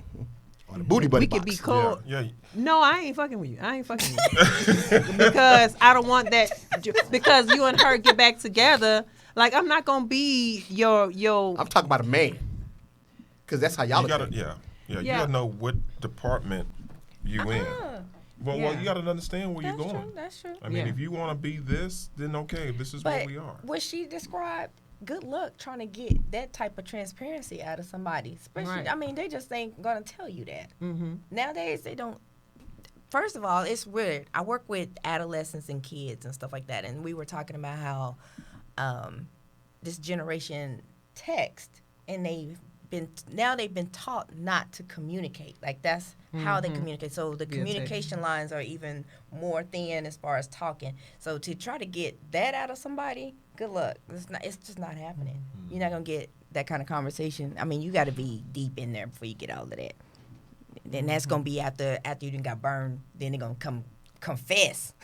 or the booty buddy We could be box. cool. Yeah. No, I ain't fucking with you. I ain't fucking with you. Because I don't want that. Because you and her get back together. Like, I'm not going to be your. I'm talking about a man, because that's how y'all You look gotta, at it. yeah. You Yeah. gotta know what department you in. Well, Yeah. you gotta understand where That's you're going. true. That's true. I mean, Yeah. if you want to be this, then okay, this is But where we are. what she described, good luck trying to get that type of transparency out of somebody. Especially, Right. I mean, they just ain't gonna tell you that. Mm-hmm. Nowadays, they don't. First of all, it's weird. I work with adolescents and kids and stuff like that, and we were talking about how this generation text, and they've been taught not to communicate. Like that's how they communicate. So the Yeah, communication lines are even more thin as far as talking. So to try to get that out of somebody, good luck. It's just not happening. You're not gonna get that kind of conversation. I mean, you got to be deep in there before you get all of that. Then that's gonna be after you done got burned. Then they're gonna come confess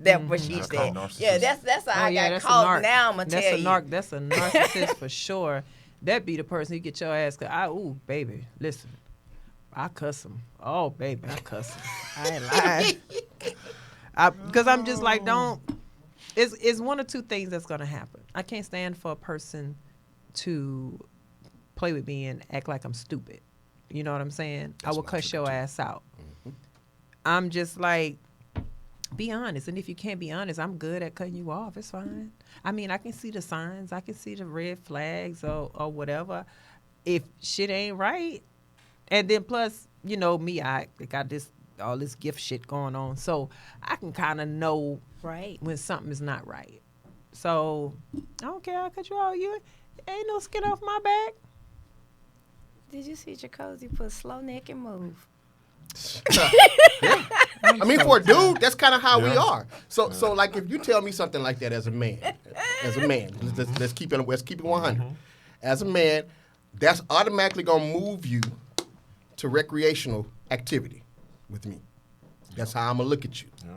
that what she That's said. called narcissist. Yeah, that's how I got that's caught. a narc. Now I'm gonna That's tell a you. narc. That's a narcissist for sure. That be the person who get your ass. Ooh, baby, listen, I cuss him. Oh, baby, I cuss him. I ain't lying. Because I'm just like, don't. It's one or two things that's gonna happen. I can't stand for a person to play with me and act like I'm stupid. You know what I'm saying? I That's will my cuss your trigger, too. ass out. I'm just like, be honest. And if you can't be honest, I'm good at cutting you off. It's fine. I mean, I can see the signs. I can see the red flags or whatever. if shit ain't right, and then plus, you know me, I got all this gift shit going on, so I can kind of know Right. when something is not right. So I don't care. I cut you out. You ain't no skin off my back. Did you see Jacuzzi put slow neck and move? I mean, for a dude, that's kind of how we Yeah. are. So like, if you tell me something like that as a man, let's keep it 100. As a man, that's automatically gonna move you to recreational activity with me. That's how I'm gonna look at you. Yeah.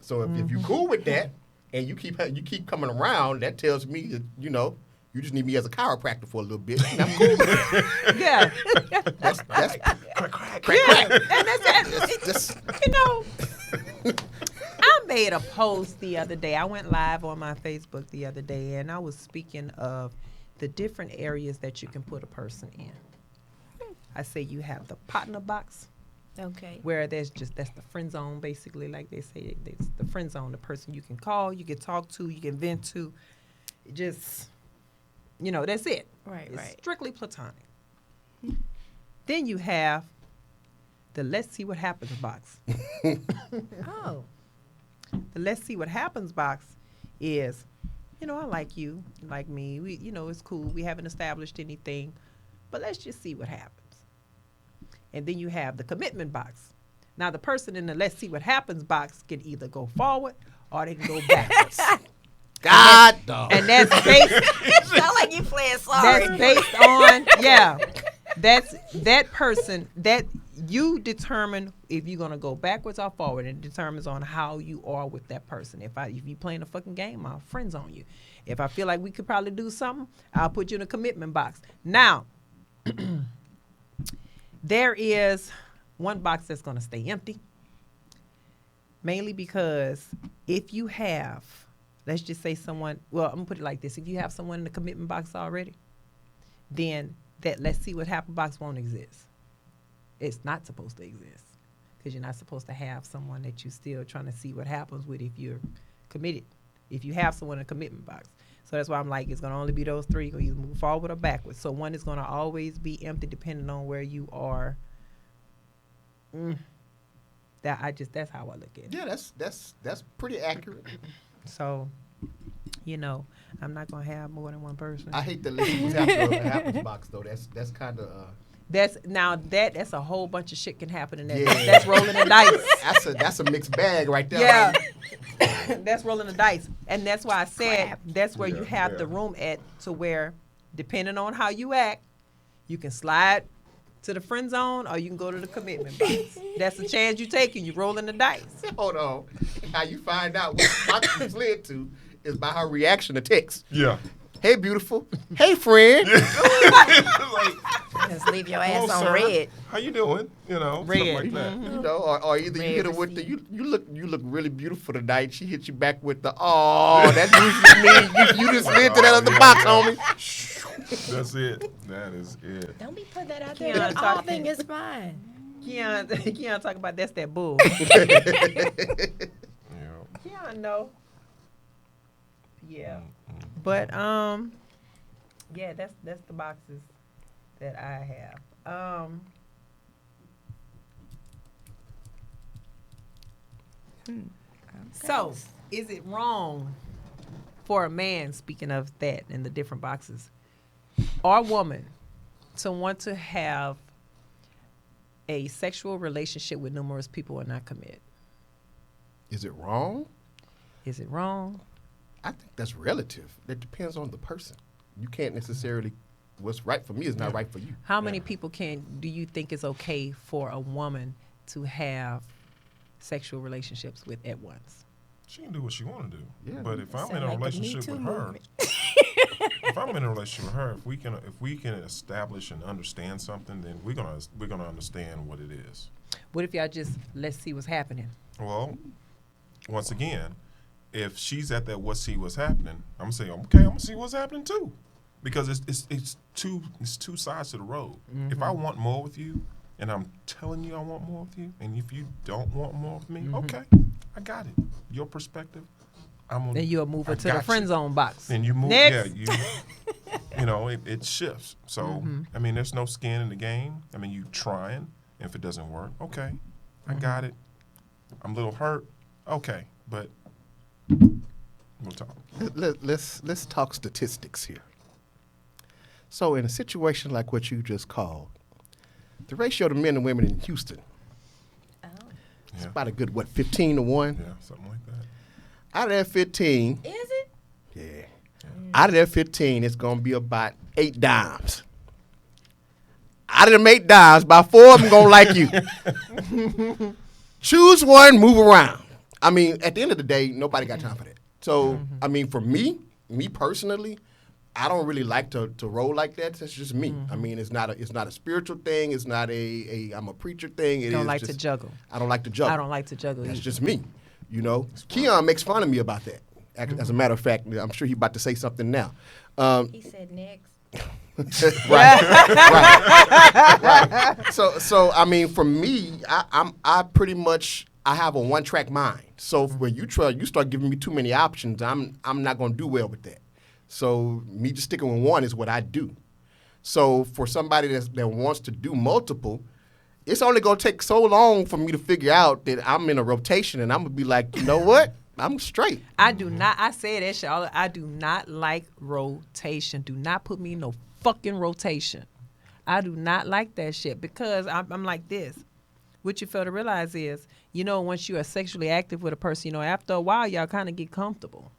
So if you're cool with that, and you keep coming around, that tells me that you just need me as a chiropractor for a little bit. And I'm cool with it. Yeah. That's crack. And that's Just- you know, I made a post the other day. I went live on my Facebook the other day, and I was speaking of the different areas that you can put a person in. I say you have the partner box, Okay. where that's the friend zone, basically, like they say. It's the friend zone, the person you can call, you can talk to, you can vent to. Just, that's it. Right, It's right. strictly platonic. Then you have the let's see what happens box. Oh. The let's see what happens box is, I like you like me. We, it's cool. We haven't established anything, but let's just see what happens. And then you have the commitment box. Now, the person in the let's see what happens box can either go forward or they can go backwards. God, dog. And that's based Sound like you playing sorry. That's based on, that's that person that you determine if you're gonna go backwards or forward. It determines on how you are with that person. If you playing a fucking game, I'll friends on you. If I feel like we could probably do something, I'll put you in a commitment box. Now, there is one box that's gonna stay empty, mainly because if you have, let's just say someone, well, I'm gonna put it like this. If you have someone in the commitment box already, then that let's see what happens box won't exist. It's not supposed to exist because you're not supposed to have someone that you're still trying to see what happens with if you're committed. If you have someone in a commitment box. So that's why I'm like, it's gonna only be those three. You're gonna either move forward or backwards. So one is gonna always be empty depending on where you are. That's how I look at it. Yeah, that's pretty accurate. So, I'm not gonna have more than one person. I hate the list was happens box though. That's kind of That's a whole bunch of shit can happen in that. Yeah. That's rolling the dice. that's a mixed bag right there. Yeah. That's rolling the dice. And that's why I said that's where you Yeah, have yeah. the room at to where, depending on how you act, you can slide to the friend zone or you can go to the commitment box. That's the chance you take and you rolling the dice. Hold on. How you find out what box you slid to is by her reaction to text. Yeah. Hey, beautiful. Hey, friend. Like, Just leave your ass hello, on sir. red. How you doing? Stuff Red. like that. Or either you Red hit her with the receipt. you look really beautiful tonight. She hit you back with the that usually means you just slid to that other box, homie. That's it. That is it. Don't be putting that out Keon, there. talk- All thing is fine. Keon talk about that's that bull. Yeah. Keon know. Yeah. But yeah, that's the boxes that I have. So, is it wrong for a man, speaking of that and the different boxes, or a woman to want to have a sexual relationship with numerous people and not commit? Is it wrong? Is it wrong? I think that's relative. It depends on the person. You can't necessarily. What's right for me is not right for you. How many people do you think is okay for a woman to have sexual relationships with at once? She can do what she want to do. Yeah. But if I'm Sound in a like the Me relationship Too with her, movement. if I'm in a relationship with her, if we can establish and understand something, then we're gonna understand what it is. What if y'all just let's see what's happening? Well, once again, if she's at that what's happening, I'm gonna say, okay, I'm gonna see what's happening too, because it's two sides to the road. If I want more with you, and I'm telling you I want more with you, and if you don't want more with me, okay, I got it. Your perspective, I'm gonna. Then you'll move her I to the got friend you. zone box. Then you move. Next. Yeah, it shifts. So, I mean, there's no skin in the game. I mean, you trying. If it doesn't work, okay, I got it. I'm a little hurt. Okay, but we'll talk. Let's talk statistics here. So in a situation like what you just called, the ratio of men and women in Houston is Yeah. about a good 15-1. Yeah, something like that. Out of that 15, Is it? yeah. Out of that 15, it's gonna be about 8 dimes. Out of them 8 dimes, about 4 of them gonna like you. Choose one, move around. I mean, at the end of the day, nobody got time for that. So, I mean, for me personally, I don't really like to roll like that. That's just me. I mean, it's not a spiritual thing. It's not I'm a preacher thing. It Don't is like just, to juggle. I don't like to juggle. I don't like to juggle. That's either. just me. Keon makes fun of me about that. As a matter of fact, I'm sure he's about to say something now. He said next. Right. So I mean, for me, I pretty much have a one-track mind. So when you start giving me too many options, I'm not going to do well with that. So me just sticking with one is what I do. So for somebody that wants to do multiple, it's only going to take so long for me to figure out that I'm in a rotation, and I'm going to be like, you know what? I'm straight. I do not. I say that shit. I do not like rotation. Do not put me in no fucking rotation. I do not like that shit because I'm like this. What you fail to realize is, once you are sexually active with a person, after a while, y'all kind of get comfortable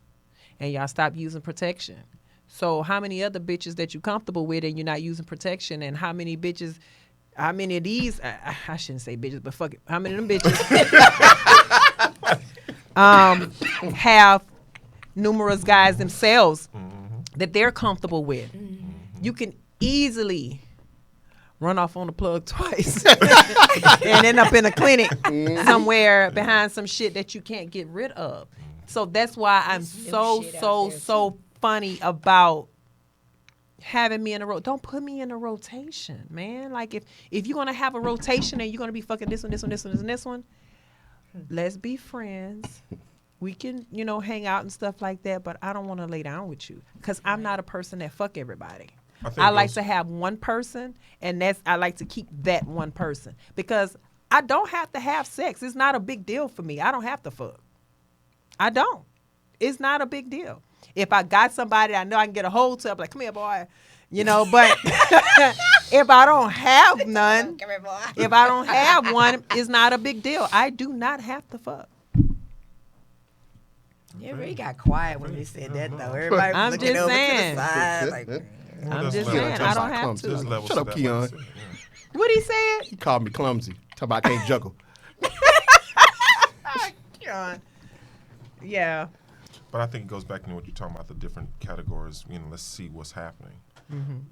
and y'all stop using protection. So how many other bitches that you comfortable with and you're not using protection, and how many of these, I shouldn't say bitches, but fuck it. How many of them bitches have numerous guys themselves that they're comfortable with? You can easily run off on the plug twice and end up in a clinic somewhere behind some shit that you can't get rid of. So that's why I'm so funny about having me in a Don't put me in a rotation, man. Like if you're gonna have a rotation and you're gonna be fucking this one, and this one, let's be friends. We can, hang out and stuff like that, but I don't want to lay down with you because I'm not a person that fuck everybody. I like to have one person, and I like to keep that one person because I don't have to have sex. It's not a big deal for me. I don't have to fuck. I don't. It's not a big deal. If I got somebody I know I can get a hold to, I'm like, come here, boy. But if I don't have none, if I don't have one, it's not a big deal. I do not have to fuck. Yeah, really got quiet when you said that, though. Everybody was I'm looking just over saying. to the side. Like, I'm just saying, I don't have There's to. levels Shut to up, that Keon. mindset, yeah. What he said? He called me clumsy. Talking about I can't juggle. God. Yeah. But I think it goes back to what you're talking about, the different categories. Let's see what's happening.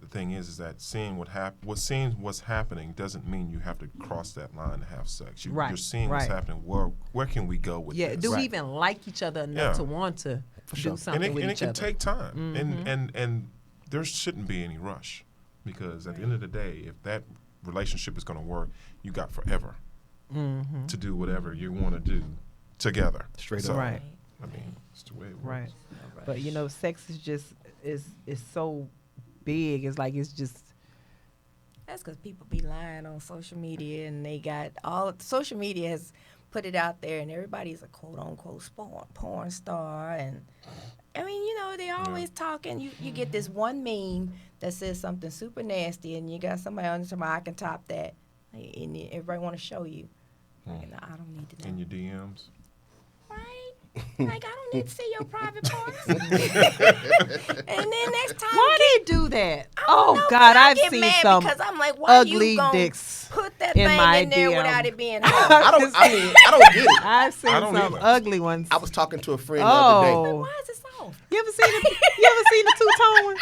The thing is that seeing what's happening doesn't mean you have to cross that line to have sex. Right, You're seeing what's right. happening. Where can we go with Yeah. this? Do we Right. even like each other enough Yeah. to want to sure. do something with and it each can other? take time, and there shouldn't be any rush, because at the end of the day, if that relationship is going to work, you got forever to do whatever you want to do together. Straight So, up. Right. I mean, it's the way it works. Right. But sex is just is so big. It's like it's just that's because people be lying on social media, and they got social media has put it out there, and everybody's a quote unquote porn star. And I mean, they always talking. You get this one meme that says something super nasty, and you got somebody on there, I can top that, and everybody want to show you. Like, no, I don't need to know. In your DMs. Right? Like, I don't need to see your private parts. And then next time, why they do that? I don't Oh know, God, but I I've get seen mad some because I'm like, why ugly you gonna dicks put that in thing my in there DM. without it being hot? I don't get it. I've seen I don't some either. ugly ones. I was talking to a friend the other day. Oh, Why is it soft? you ever seen the two-tone one?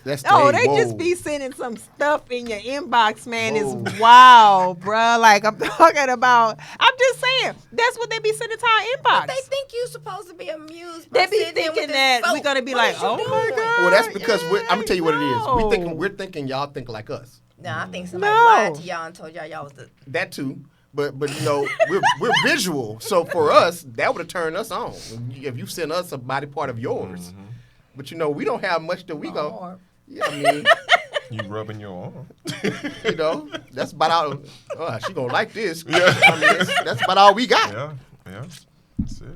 That's They whoa. just be sending some stuff in your inbox, man. Whoa. It's wild, bruh. Like I'm talking about. I'm just saying that's what they be sending to our inbox. They think you supposed to be amused. They by be sitting there with thinking this that soap. we gonna be What like, is you oh doing? my God. Well, that's because I'm gonna tell you what it is. No. We're thinking y'all think like us. Nah, I think somebody No. lied to y'all and told y'all was the. That too. But we're visual. So for us, that would have turned us on. If you sent us a body part of yours. But we don't have much that we go. Yeah, I mean, You rubbing your arm. you know, that's about all. Oh, she gonna like this. I mean, that's about all we got. Yeah, yeah. That's it.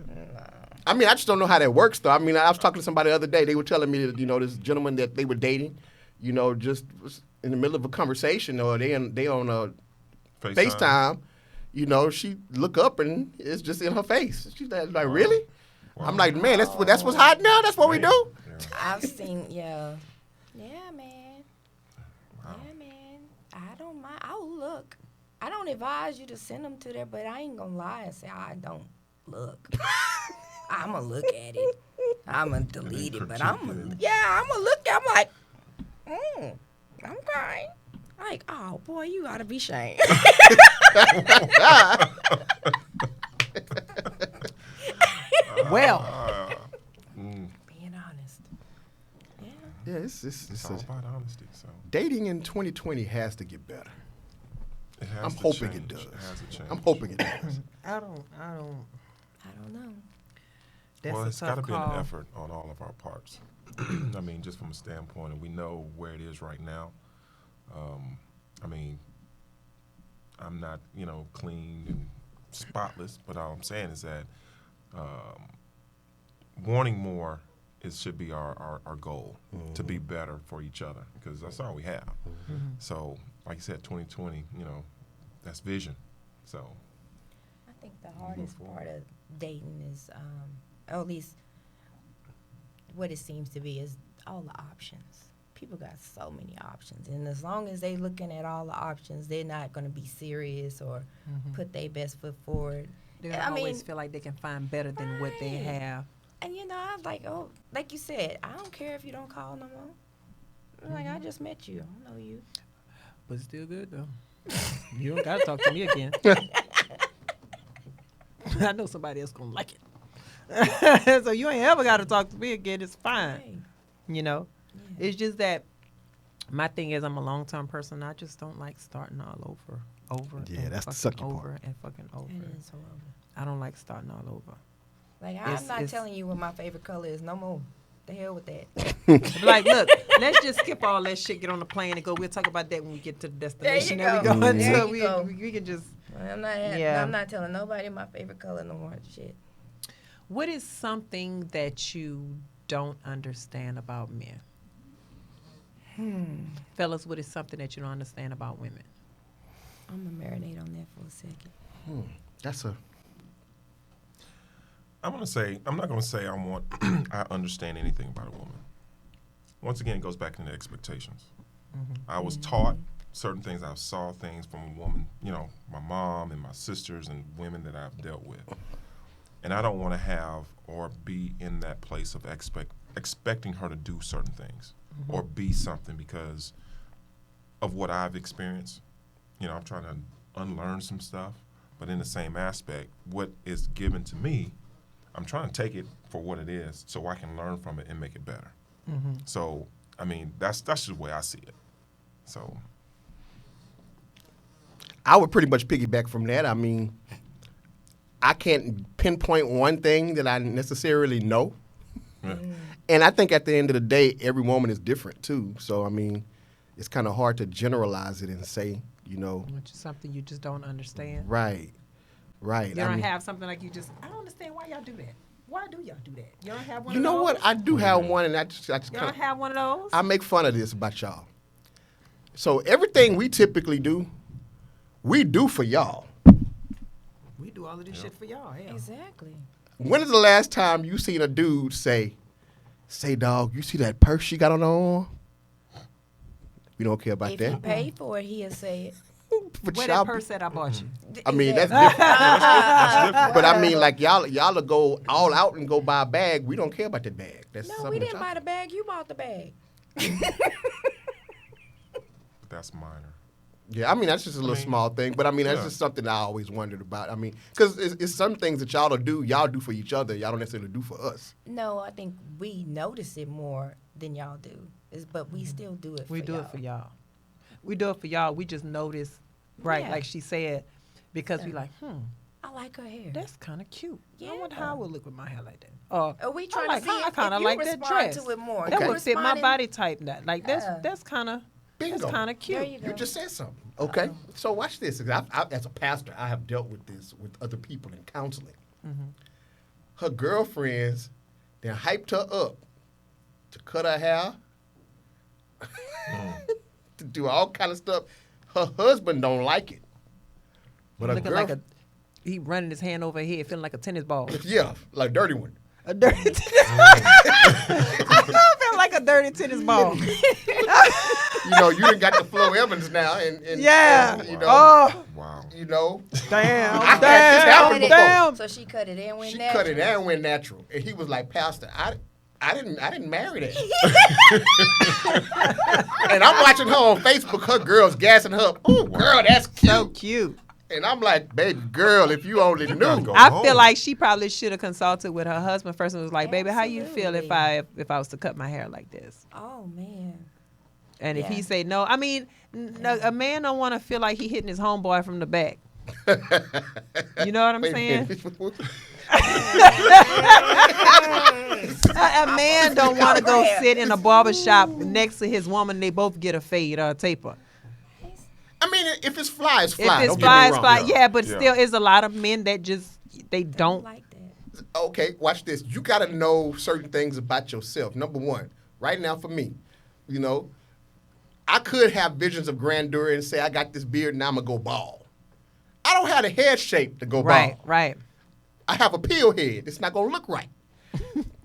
I mean, I just don't know how that works, though. I mean, I was talking to somebody the other day. They were telling me that, you know, this gentleman that they were dating, you know, just was in the middle of a conversation, or they on FaceTime. You know, she look up and it's just in her face. She's like, really? Wow. I'm like, man, that's what's hot now. That's what we do. Yeah. I've seen, yeah, man. Wow. Yeah, man. I don't mind. I'll look. I don't advise you to send them to there, but I ain't gonna lie and say I don't look. I'ma look at it. I'ma delete it, but I'm look. I'm like, I'm crying. Like, oh boy, you ought to be ashamed. Well, Being honest. Yeah. Yeah, it's It's all about honesty. So dating in 2020 has to get better. it has I'm to hoping change. it does. It has to change. I'm hoping it does. I don't. I don't know. That's Well, a it's tough got to be call. an effort on all of our parts. I mean, just from a standpoint, and we know where it is right now. I mean, I'm not, clean and spotless, but all I'm saying is that wanting more should be our goal, to be better for each other, because that's all we have. So, like you said, 2020, that's vision. So, I think the hardest part of dating is, or at least what it seems to be, is all the options. People got so many options, and as long as they looking at all the options, they're not going to be serious or put their best foot forward. They I always mean- feel like they can find better than what they Right. have. And I was like, oh, like you said, I don't care if you don't call no more. Like, I just met you. I don't know you. But it's still good though. You don't gotta talk to me again. I know somebody else gonna like it. So you ain't ever gotta talk to me again. It's fine. Hey, You know, yeah. it's just that my thing is I'm a long term person. I just don't like starting all over. Yeah, and that's the fucking sucky over part. and fucking over. It is horrible. I don't like starting all over. Like, It's- I'm not it's- telling you what my favorite color is no more. The hell with that. Like, look, let's just skip all that shit, get on the plane and go. We'll talk about that when we get to the destination There you that we go. going There to. you We, go. we can just. I'm not. Yeah. I'm not telling nobody my favorite color no more. Shit. What is something that you don't understand about men? Fellas, what is something that you don't understand about women? I'm gonna marinate on that for a second. That's a I'm not gonna say I understand anything about a woman. Once again, it goes back into expectations. I was taught certain things. I saw things from a woman, my mom and my sisters and women that I've dealt with. And I don't want to have or be in that place of expecting her to do certain things or be something because of what I've experienced. I'm trying to unlearn some stuff, but in the same aspect, what is given to me, I'm trying to take it for what it is so I can learn from it and make it better. So, I mean, that's just the way I see it. So, I would pretty much piggyback from that. I mean, I can't pinpoint one thing that I necessarily know. yeah. And I think at the end of the day, every woman is different too. So, I mean, it's kind of hard to generalize it and say, Which is something you just don't understand. right. You don't have something like I don't understand why y'all do that. Why do y'all do that? You don't have one You of know those? what? I do have one, and I just You kind don't of have one of those? I make fun of this about y'all. So everything we typically do, we do for y'all. We do all of this shit for y'all. Hell. Exactly. When is the last time you seen a dude say, dog, you see that purse she got on her arm? We don't care about If that. you pay for it, he'll say it. But Where y'all- that purse that I bought you? I mean, that's Exactly. different. That's different. But I mean, like y'all will go all out and go buy a bag. We don't care about that bag. That's No, something we that didn't y'all- buy the bag. You bought the bag. But that's minor. Yeah, I mean that's just a little mean, small thing, but I mean that's yeah. just something I always wondered about. I mean, because it's some things that y'all do for each other. Y'all don't necessarily do for us. No, I think we notice it more than y'all do. But we still do it. We for do y'all. it for y'all. We do it for y'all. We just notice, right? Yeah. Like she said, because we like, I like her hair. That's kind of cute. I Yeah. wonder how I would look with my hair like that. Are we trying like to see how I if kinda you like that respond dress. to it more? That You would fit my responding- body type. Like Yeah. that's kind of Bingo. cute. There you go. You just said something. Okay. So watch this. 'Cause as a pastor, I have dealt with this with other people in counseling. Her girlfriends then hyped her up to cut her hair, to do all kind of stuff. Her husband don't like it, but her Looking girl, like he running his hand over her head, feeling like a tennis ball. yeah, like a dirty one. A dirty tennis ball. I feel like a dirty tennis ball. You know, you done got the Flo Evans now, and Yeah. and, you know, Oh, Wow. you know, damn. I had this happen before. Damn. So she cut it and went She natural. cut it and went natural, and he was like, "Pastor, I didn't marry that." And I'm watching her on Facebook. Her girls gassing her up. Oh, girl, that's So cute. cute. And I'm like, baby girl, if you only gotta knew. go. I home. feel like she probably should have consulted with her husband first and was like, "Baby, how you feel if Absolutely. I was to cut my hair like this?" Oh man. And if he Yeah. say no, I mean, no, a man don't want to feel like he hitting his homeboy from the back. You know what I'm Wait a saying? minute. A man don't want to go Yeah. sit in a barber shop next to his woman. They both get a fade or a taper. I mean, if it's fly, it's If fly. it's Don't fly, get it's me fly. wrong. Yeah, but Yeah. still, is a lot of men that just they don't. Like that. Okay, watch this. You got to know certain things about yourself. Number one, right now for me, you know, I could have visions of grandeur and say I got this beard and I'm gonna go bald. I don't have the head shape to go Right, bald. right. I have a peel head. It's not gonna look right.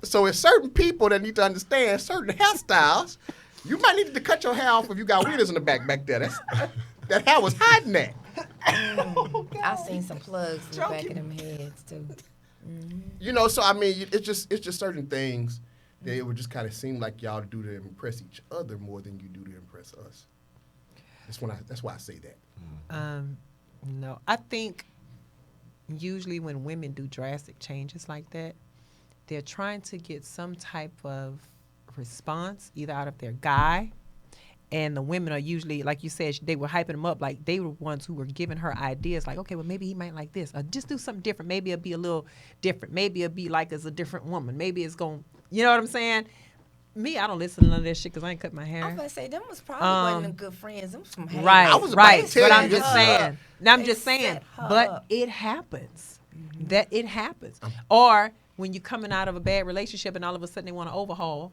So it's certain people that need to understand certain hairstyles. You might need to cut your hair off if you got wheelers in the back there. That hair was hiding that. I seen some plugs in the back of them heads too. You know, so I mean, it's just certain things that it would just kind of seem like y'all do to impress each other more than you do to impress us. That's why I say that. No, I think usually when women do drastic changes like that, they're trying to get some type of response either out of their guy, and the women are usually, like you said, they were hyping him up, like they were ones who were giving her ideas, like, okay, well maybe he might like this, or just do something different. Maybe it'll be a little different. Maybe it'll be like as a different woman. Maybe it's going, you know what I'm saying? Me, I don't listen to none of that shit because I ain't cut my I hair. was about to say them was probably one of them good friends. Them some haters. Right, I was about right. to tell But I'm you just this. saying. Now I'm They just saying. set her But up. it happens. That it happens. Or when you're coming out of a bad relationship and all of a sudden they want to overhaul,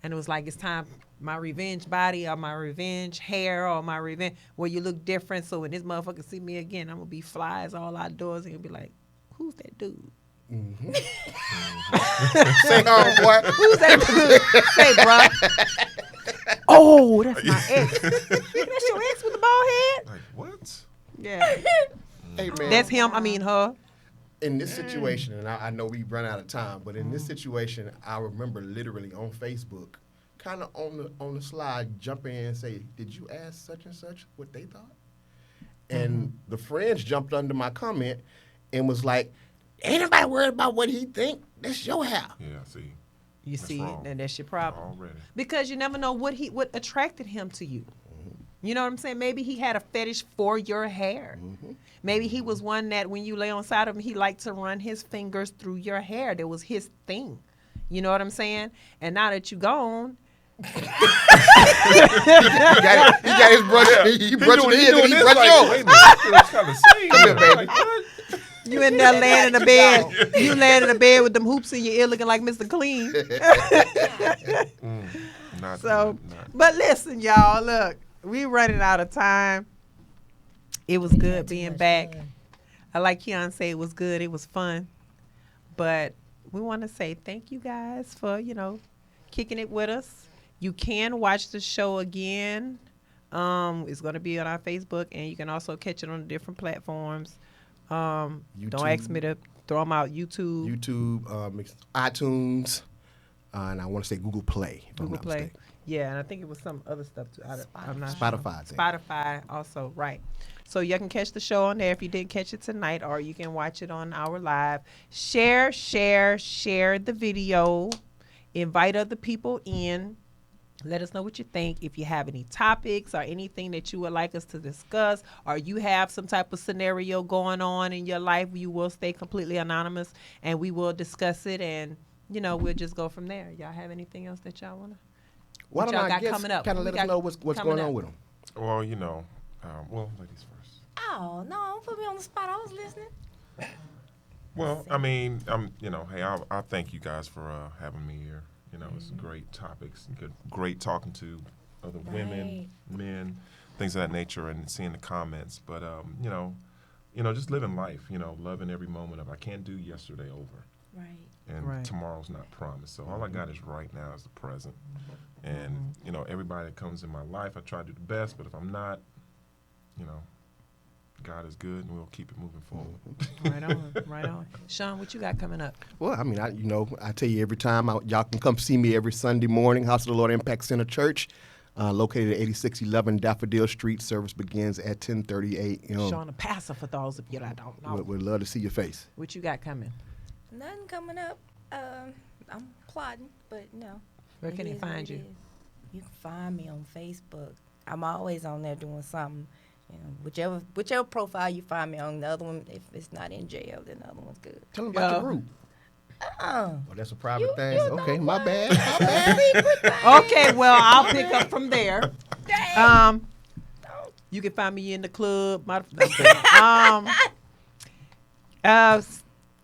and it was like it's time my revenge body or my revenge hair or my revenge where you look different. So when this motherfucker see me again, I'm gonna be flies all outdoors and he'll be like, "Who's that dude? Say, boy. Who's that dude? Say, bruh." Oh, that's my ex. That's your ex with the bald head? Like what? Yeah. Hey, man. That's him. I mean her. In this situation, and I know we run out of time, but in this situation, I remember literally on Facebook, kind of on the slide, jump in and say, "Did you ask such and such what they thought?" And the friends jumped under my comment and was like, "Ain't nobody worried about what he think. That's your hair." Yeah, see. You That's see, wrong. and that's your problem. Already. Because you never know what attracted him to you. You know what I'm saying? Maybe he had a fetish for your hair. Maybe he was one that when you lay on side of him, he liked to run his fingers through your hair. That was his thing. You know what I'm saying? And now that you gone, He got his brush. He brushed his and he brushed yours. Kind of Come here, baby. you in there laying in the bed. You laying in the bed with them hoops in your ear looking like Mr. Clean. Not So, not. but listen, y'all, look, we running out of time. It was good had too being much back. fun. I like Keon say it was good. It was fun. But we want to say thank you guys for, kicking it with us. You can watch the show again. It's going to be on our Facebook, and you can also catch it on the different platforms. Don't ask me to throw them out. YouTube, iTunes, and I want to say Google Play. If I'm Google not Play. mistaken. Yeah, and I think it was some other stuff too. I'm not Spotify, sure. I think. Spotify also, right. So you can catch the show on there if you didn't catch it tonight, or you can watch it on our live. Share the video. Invite other people in. Let us know what you think. If you have any topics or anything that you would like us to discuss, or you have some type of scenario going on in your life, you will stay completely anonymous and we will discuss it, and we'll just go from there. Y'all have anything else that y'all wanna? Why What don't y'all I got guess coming up? kind of What let we us got know what's coming going on up? with them? Well, well, ladies first. Oh no! Don't put me on the spot. I was listening. Well, hey, I thank you guys for having me here. It's great topics, great talking to other women, men, things of that nature, and seeing the comments. But just living life. Loving every moment of. I can't do yesterday over, Right. and Right. tomorrow's not promised. So all I got is right now, is the present. And everybody that comes in my life, I try to do the best. But if I'm not, God is good, and we'll keep it moving forward. Right on, right on. Sean, what you got coming up? Well, I mean, I tell you every time, y'all can come see me every Sunday morning, House of the Lord Impact Center Church, located at 8611 Daffodil Street. Service begins at 10:30 a.m. Sean, a pastor for those of you that don't know. We'd love to see your face. What you got coming? Nothing coming up. I'm plotting, but no. Where It can he is what find it you? is. You can find me on Facebook. I'm always on there doing something. Whichever profile you find me on, the other one, if it's not in jail, then the other one's good. Tell them about your Yeah. group. Oh, Oh, that's a private thing. you know Okay, my what? bad. My bad. Okay, well, I'll pick up from there. You can find me in the club.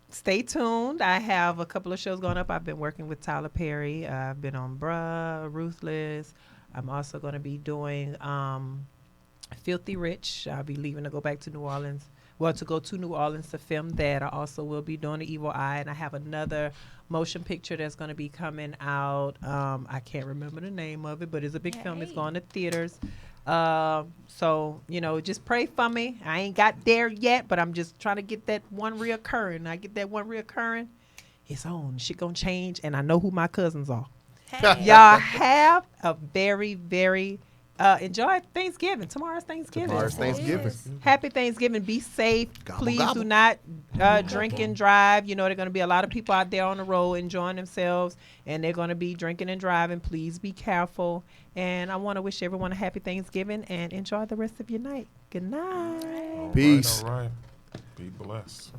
Stay tuned. I have a couple of shows going up. I've been working with Tyler Perry. I've been on Bruh, Ruthless. I'm also going to be doing Filthy Rich. I'll be leaving to go back to New Orleans. Well, to go to New Orleans to film that. I also will be doing The Evil Eye, and I have another motion picture that's going to be coming out. I can't remember the name of it, but it's a big film. It's Yay. going to theaters. So, just pray for me. I ain't got there yet, but I'm just trying to get that one reoccurring. I get that one reoccurring, it's on. Shit gonna change, and I know who my cousins are. hey. Y'all have a very, very enjoy Thanksgiving. Tomorrow's Thanksgiving. Tomorrow's Yes, it Thanksgiving. is. Happy Thanksgiving. Be safe. Gobble, Please gobble. do not drink and drive. There are going to be a lot of people out there on the road enjoying themselves, and they're going to be drinking and driving. Please be careful. And I want to wish everyone a happy Thanksgiving and enjoy the rest of your night. Good night. Peace. All right. Be blessed.